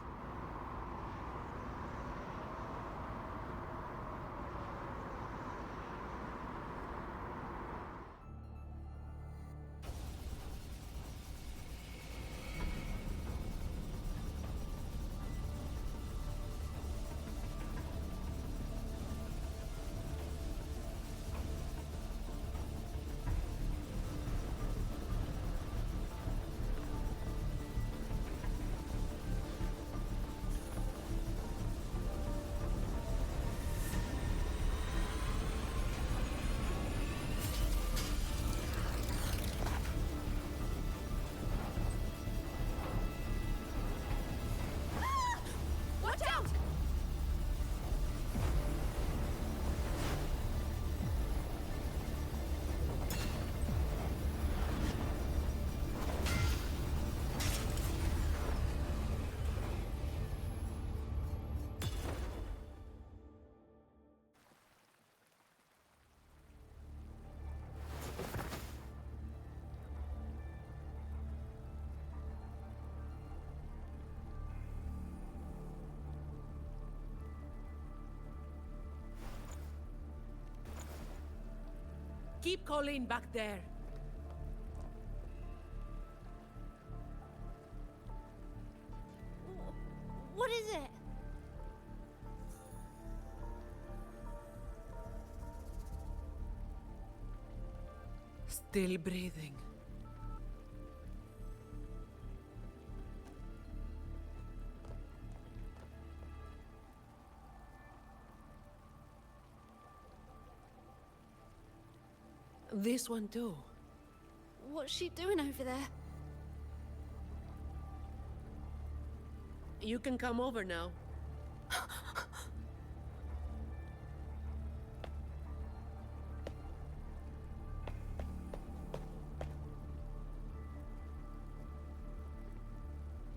S4: Keep Colleen back there.
S1: What is it?
S4: Still breathing. This one too.
S1: What's she doing over there?
S4: You can come over now.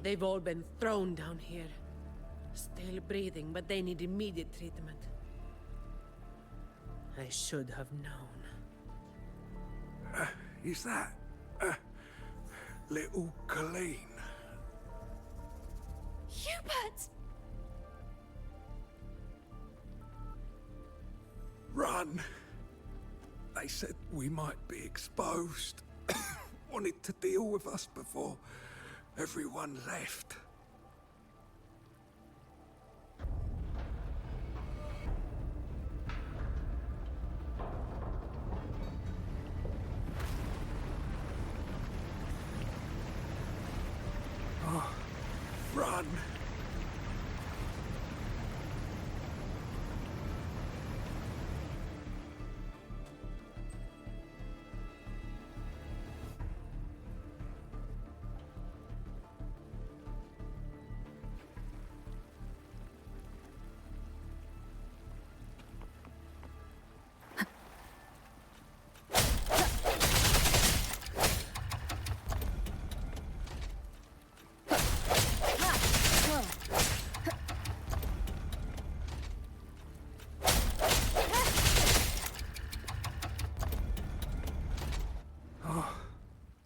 S4: They've all been thrown down here. Still breathing, but they need immediate treatment. I should have known.
S11: Is that... little Colleen?
S1: Hubert!
S11: Run! They said we might be exposed. Wanted to deal with us before everyone left. Oh, run!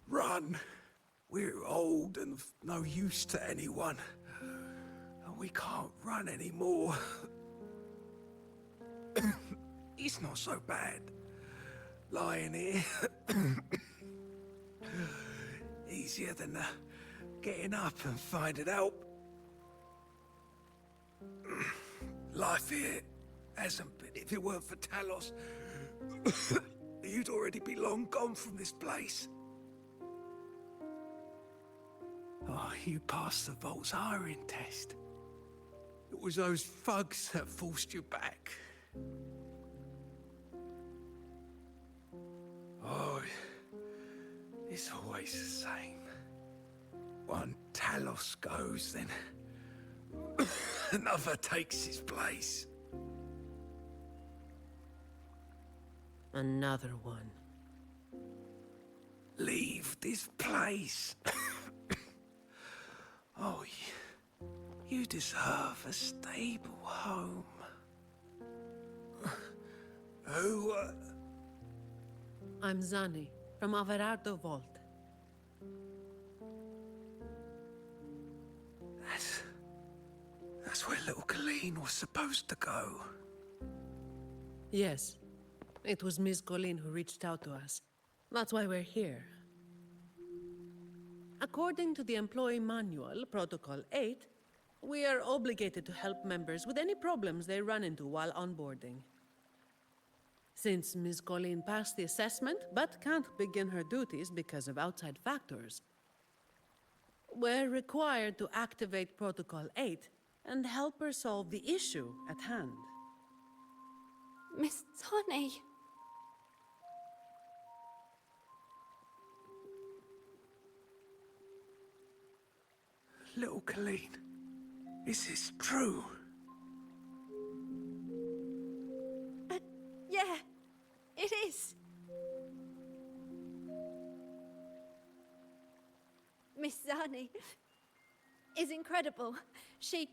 S11: Run! We're old and of no use to anyone. And we can't run anymore. It's not so bad. Lying here. Easier than getting up and finding out. Life here hasn't been. If it weren't for Talos, you'd already be long gone from this place. Oh, you passed the Vault's hiring test. It was those thugs that forced you back. Oh, it's always the same. One Talos goes, then another takes his place.
S4: Another one.
S11: Leave this place. Oh, you deserve a stable home. Who,
S4: I'm Zani, from Averardo Vault.
S11: That's where little Colleen was supposed to go.
S4: Yes. It was Miss Colleen who reached out to us. That's why we're here. According to the Employee Manual, Protocol 8, we are obligated to help members with any problems they run into while onboarding. Since Ms. Colleen passed the assessment, but can't begin her duties because of outside factors, we're required to activate Protocol 8 and help her solve the issue at hand.
S1: Miss Zani.
S11: Little Colleen, is this true?
S1: Yeah, it is. Miss Zani is incredible. She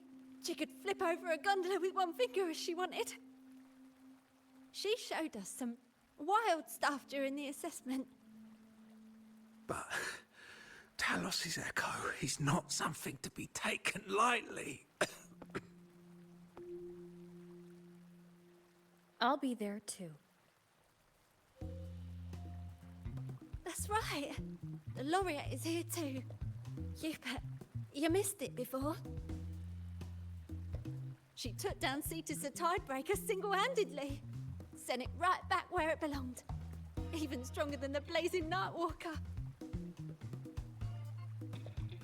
S1: could flip over a gondola with one finger if she wanted. She showed us some wild stuff during the assessment.
S11: But Talos's echo is not something to be taken lightly.
S6: I'll be there too.
S1: That's right. The laureate is here too. You missed it before. She took down Cetus the Tidebreaker single-handedly. Sent it right back where it belonged. Even stronger than the blazing Nightwalker.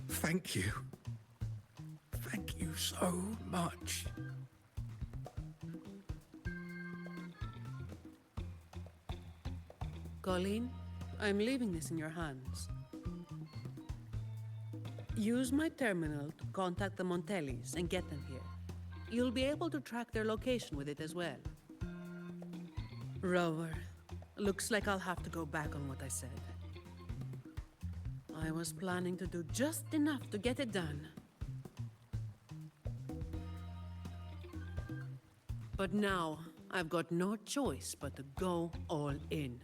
S11: Thank you. Thank you so much.
S4: Colleen, I'm leaving this in your hands. Use my terminal to contact the Montellis and get them here. You'll be able to track their location with it as well. Rover, looks like I'll have to go back on what I said. I was planning to do just enough to get it done. But now, I've got no choice but to go all in.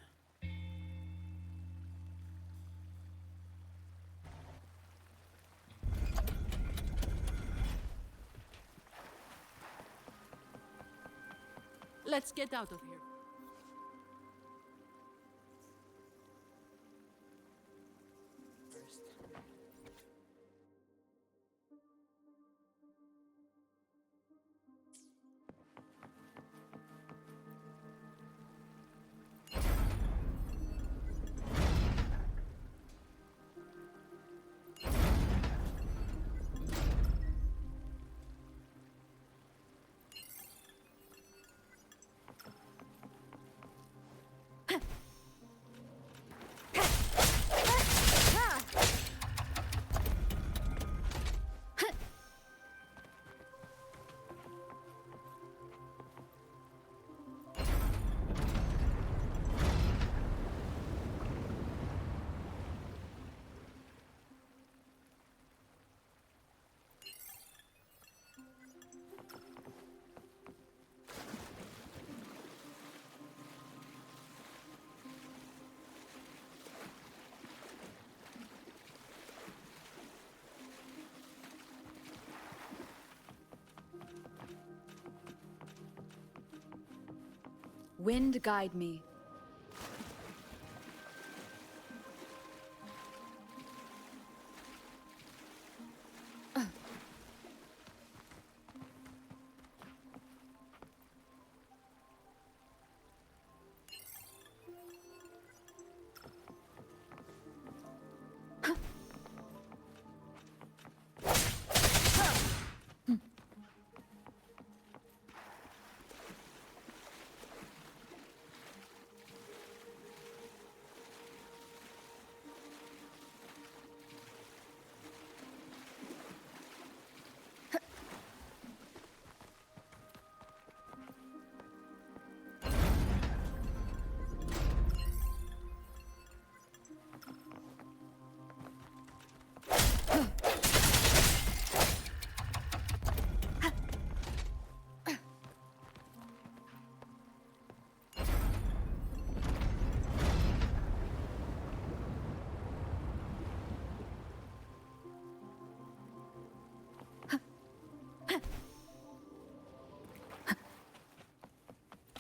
S4: Let's get out of here.
S6: Wind guide me.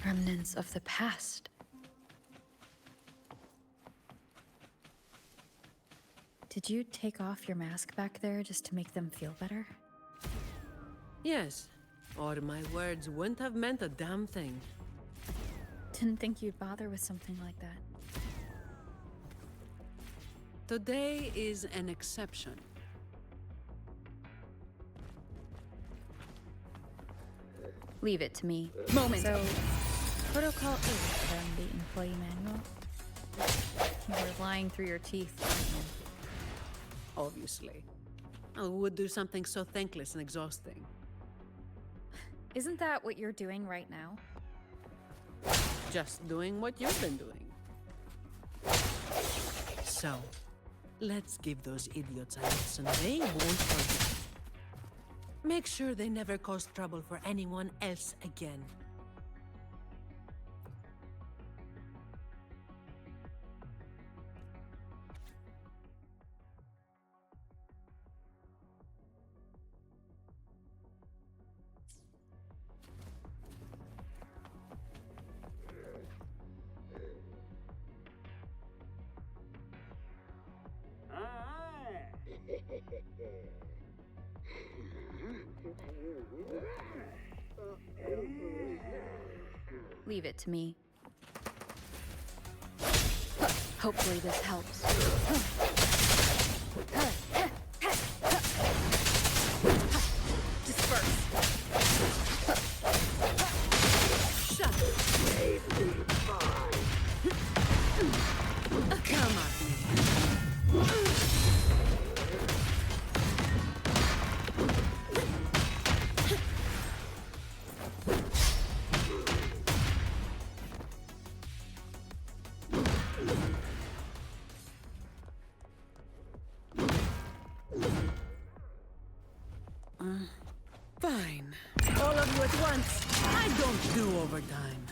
S6: Remnants of the past. Did you take off your mask back there just to make them feel better?
S4: Yes, or my words wouldn't have meant a damn thing.
S6: Didn't think you'd bother with something like that.
S4: Today is an exception.
S6: Leave it to me. Moment. So, Protocol 8 from the employee manual? You were lying through your teeth.
S4: Obviously. I would do something so thankless and exhausting.
S6: Isn't that what you're doing right now?
S4: Just doing what you've been doing. So, let's give those idiots a lesson they won't forget. Make sure they never cause trouble for anyone else again.
S6: Leave it to me. Hopefully this helps. Disperse.
S4: Shut. Come at me. Fine. All of you at once. I don't do overtime.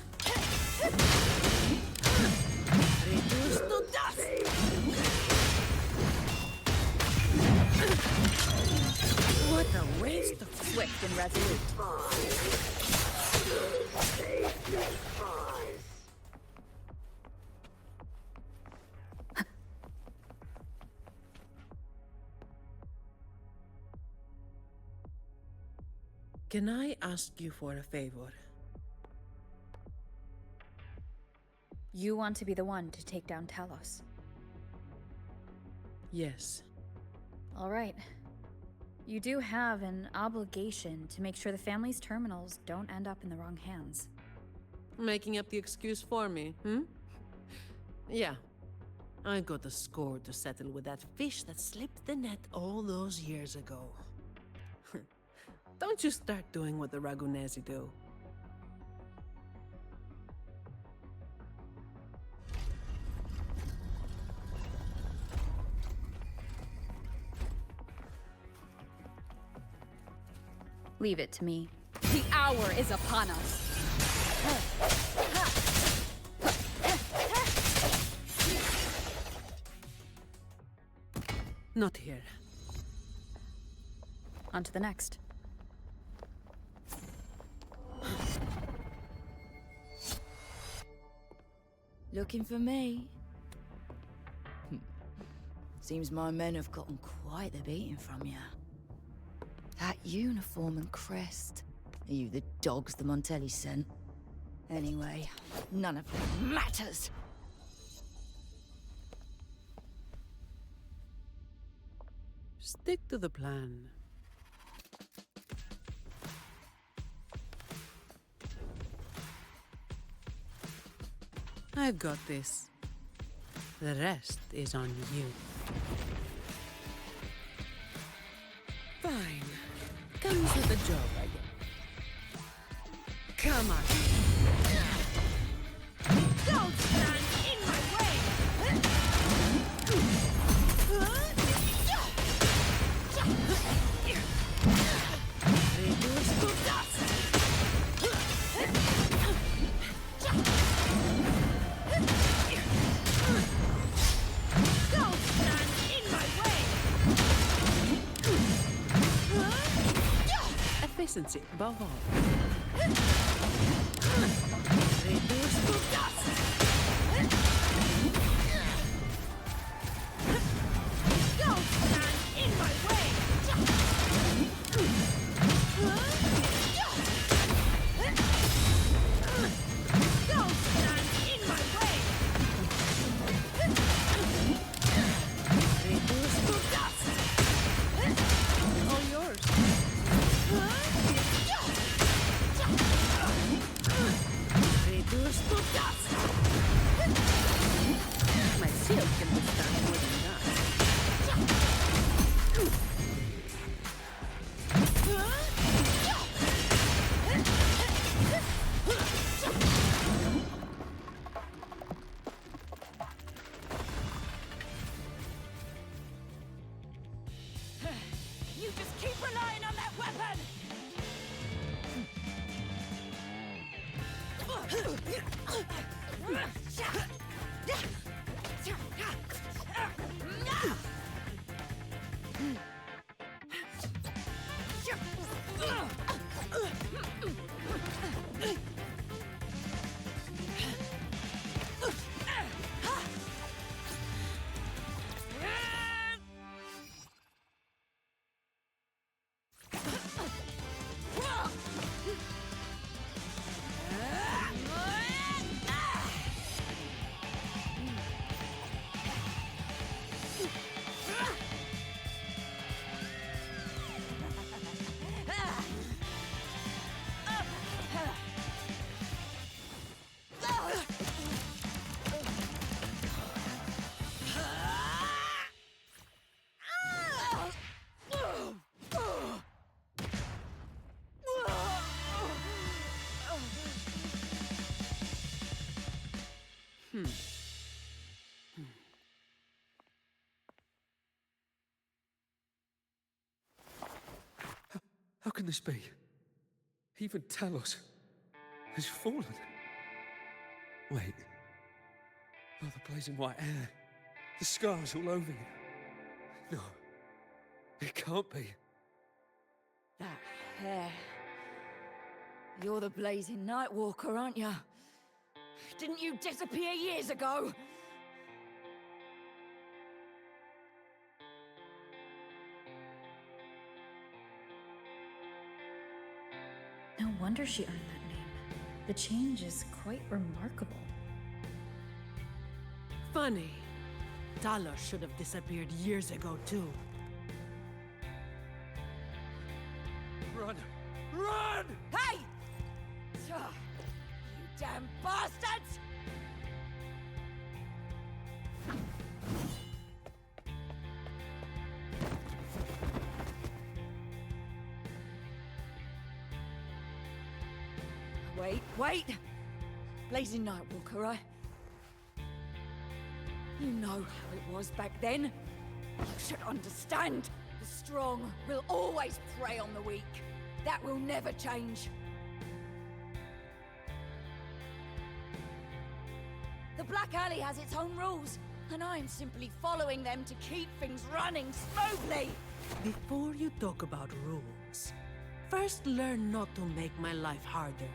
S4: Reduce to dust! What a waste of
S6: Swift and resolute.
S4: Can I ask you for a favor?
S6: You want to be the one to take down Talos.
S4: Yes.
S6: All right. You do have an obligation to make sure the family's terminals don't end up in the wrong hands.
S4: Making up the excuse for me, Yeah. I got a score to settle with that fish that slipped the net all those years ago. Don't you start doing what the Ragunesi do.
S6: Leave it to me. The hour is upon us.
S4: Not here.
S6: On to the next.
S12: Looking for me? Seems my men have gotten quite the beating from you. That uniform and crest. Are you the dogs the Montelli sent? Anyway, none of it matters.
S4: Stick to the plan. I've got this. The rest is on you. Fine. Comes with the job, I guess. Come on.
S9: Don't stand in my way!
S4: Reduce to dust!
S9: Don't stand in my way!
S4: Efficiency above all. Reduce to dust!
S9: Don't stand in my way! Don't stand in my way!
S4: Reduce to dust! All yours. Reduce to dust! My shield can withstand more than that.
S9: You just keep relying on that weapon!
S3: How can this be? Even Talos has fallen. Wait. Oh, the blazing white hair. The scars all over you. No. It can't be.
S12: That hair. You're the blazing Nightwalker, aren't you? Didn't you disappear years ago?
S6: No wonder she earned that name. The change is quite remarkable.
S4: Funny. Talos should have disappeared years ago, too.
S3: Run! Run!
S12: Hey! You damn bastards! Wait! Blazing Nightwalker, right? You know how it was back then. You should understand. The strong will always prey on the weak. That will never change. The Black Alley has its own rules, and I am simply following them to keep things running smoothly.
S4: Before you talk about rules, first learn not to make my life harder.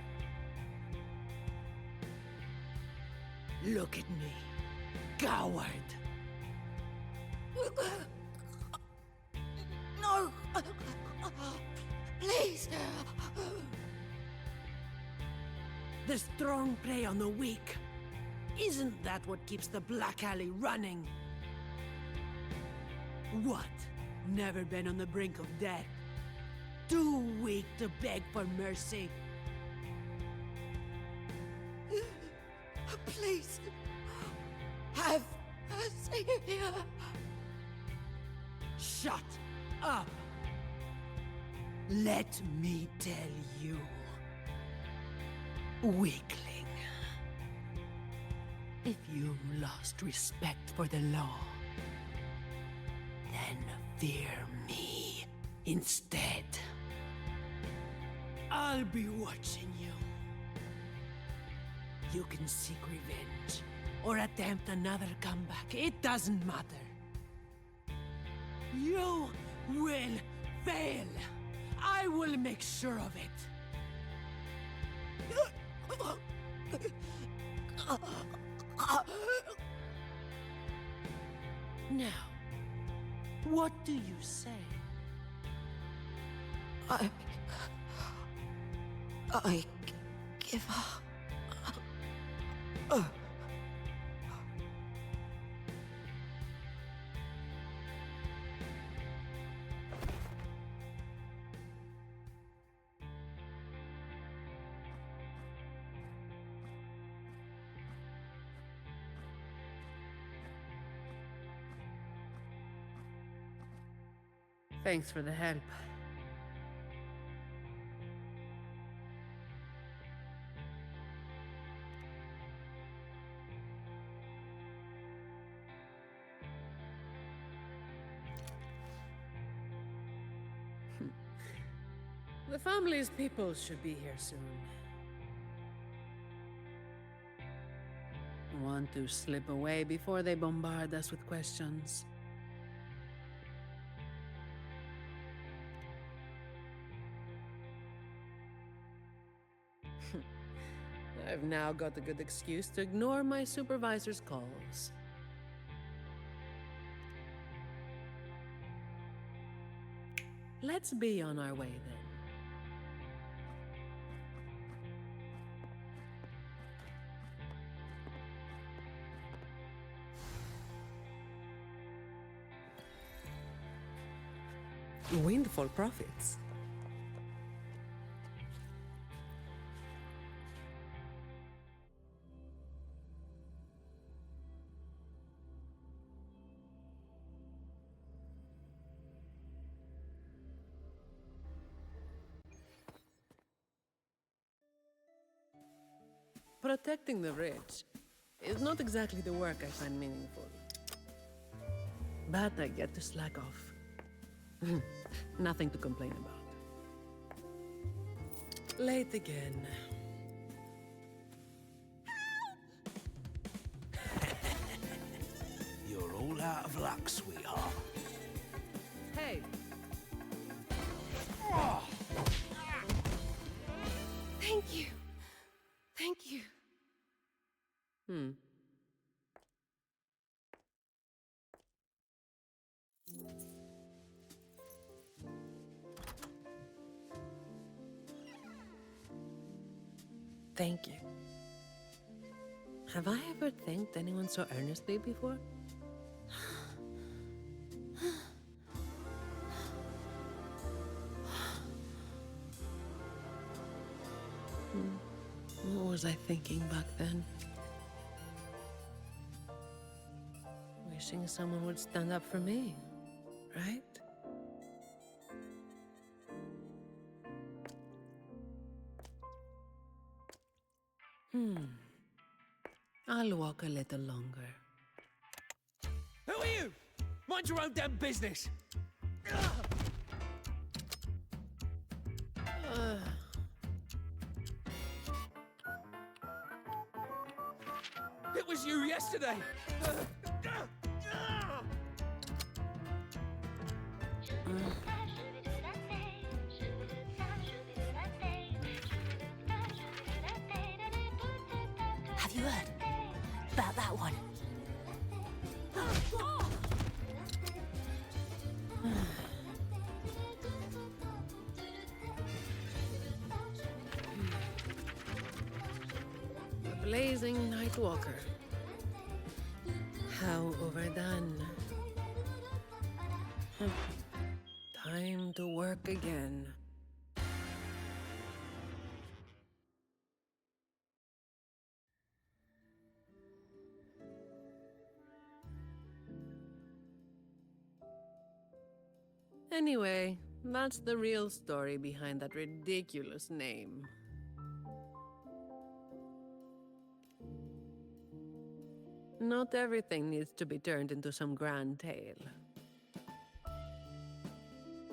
S4: Look at me, coward.
S12: No! Please!
S4: The strong prey on the weak. Isn't that what keeps the Black Alley running? What? Never been on the brink of death? Too weak to beg for mercy?
S12: Please! Have a savior!
S4: Shut up! Let me tell you, weakling. If you lost respect for the law, then fear me instead. I'll be watching you. You can seek revenge, or attempt another comeback. It doesn't matter. You will fail. I will make sure of it. Now, what do you say?
S12: I give up.
S4: Thanks for the help. The family's people should be here soon. Want to slip away before they bombard us with questions. I've now got a good excuse to ignore my supervisor's calls. Let's be on our way then. Windfall profits. Protecting the rich is not exactly the work I find meaningful. But I get to slack off. Nothing to complain about. Late again.
S2: You're all out of luck, sweetheart.
S4: Hey,
S10: Thank you. Thank you.
S4: thank you. Have I ever thanked anyone so earnestly before? What was I thinking back then? Wishing someone would stand up for me, right? I'll walk a little longer.
S3: Who are you? Mind your own damn business. It was you yesterday.
S10: Have you heard about that one?
S4: The blazing night walker. How overdone. Time to work again. Anyway, that's the real story behind that ridiculous name. Not everything needs to be turned into some grand tale.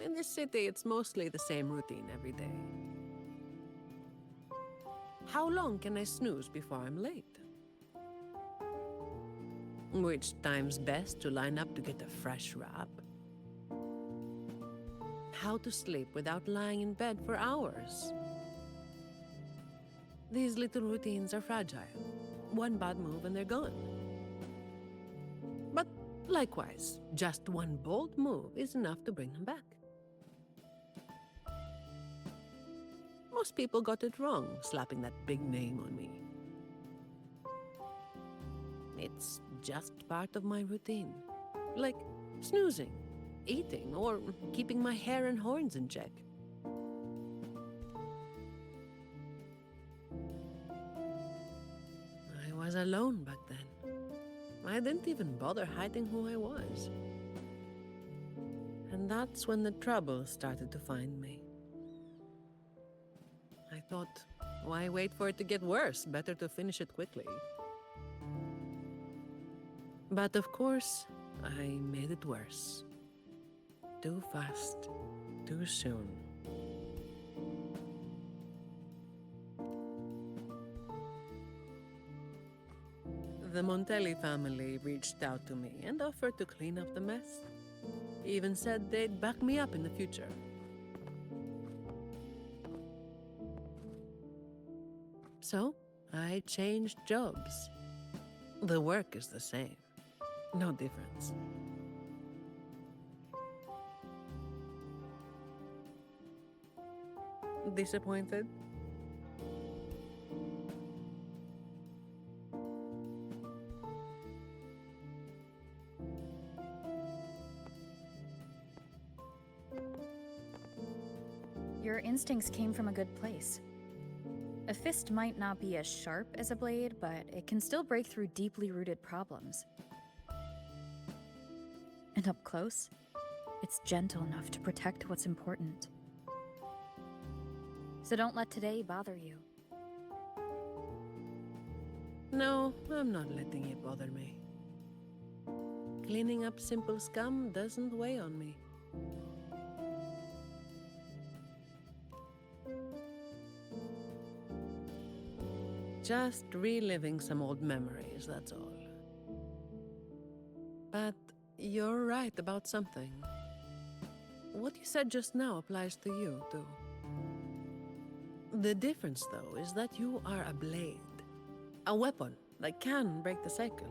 S4: In this city, it's mostly the same routine every day. How long can I snooze before I'm late? Which time's best to line up to get a fresh wrap? How to sleep without lying in bed for hours? These little routines are fragile. One bad move and they're gone. But likewise, just one bold move is enough to bring them back. Most people got it wrong, slapping that big name on me. It's just part of my routine. Like snoozing, eating, or keeping my hair and horns in check. I was alone back then. I didn't even bother hiding who I was. And that's when the trouble started to find me. I thought, why wait for it to get worse? Better to finish it quickly. But of course, I made it worse. Too fast, too soon. The Montelli family reached out to me and offered to clean up the mess. Even said they'd back me up in the future. So, I changed jobs. The work is the same. No difference. Disappointed?
S6: Your instincts came from a good place. A fist might not be as sharp as a blade, but it can still break through deeply rooted problems. And up close, it's gentle enough to protect what's important. So don't let today bother you.
S4: No, I'm not letting it bother me. Cleaning up simple scum doesn't weigh on me. Just reliving some old memories, that's all. But you're right about something. What you said just now applies to you, too. The difference, though, is that you are a blade. A weapon that can break the cycle.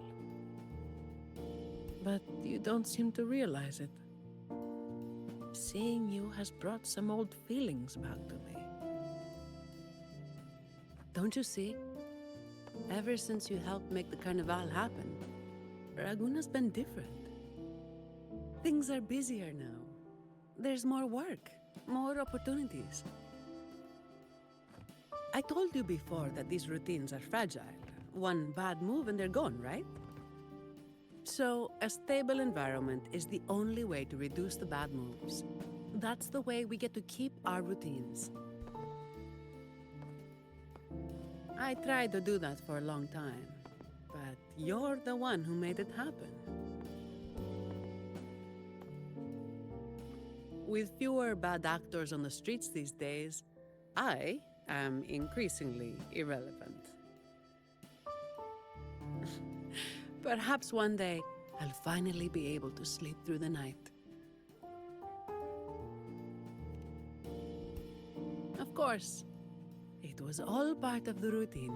S4: But you don't seem to realize it. Seeing you has brought some old feelings back to me. Don't you see? Ever since you helped make the Carnival happen, Raguna's been different. Things are busier now. There's more work, more opportunities. I told you before that these routines are fragile. One bad move and they're gone, right? So, a stable environment is the only way to reduce the bad moves. That's the way we get to keep our routines. I tried to do that for a long time, but you're the one who made it happen. With fewer bad actors on the streets these days, I am increasingly irrelevant. Perhaps one day, I'll finally be able to sleep through the night. Of course, it was all part of the routine.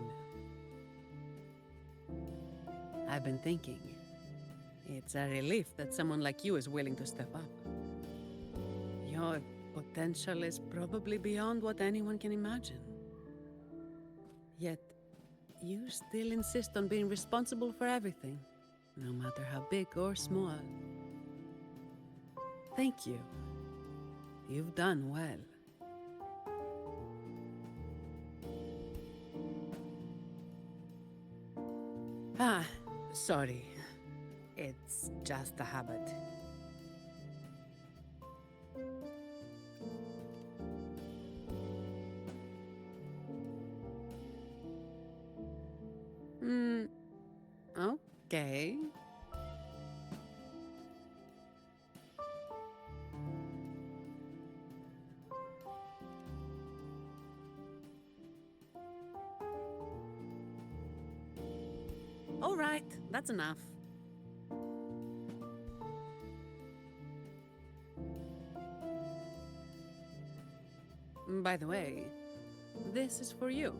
S4: I've been thinking, it's a relief that someone like you is willing to step up. Your potential is probably beyond what anyone can imagine. Yet, you still insist on being responsible for everything, no matter how big or small. Thank you. You've done well. Sorry. It's just a habit. Okay. All right, that's enough. By the way, this is for you.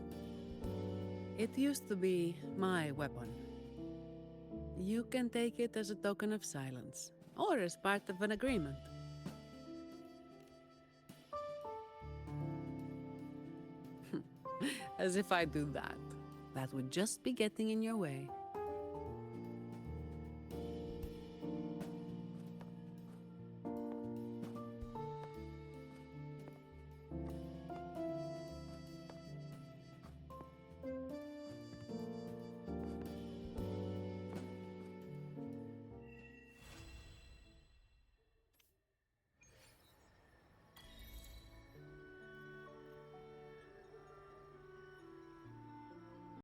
S4: It used to be my weapon. You can take it as a token of silence, or as part of an agreement. As if I do that. That would just be getting in your way.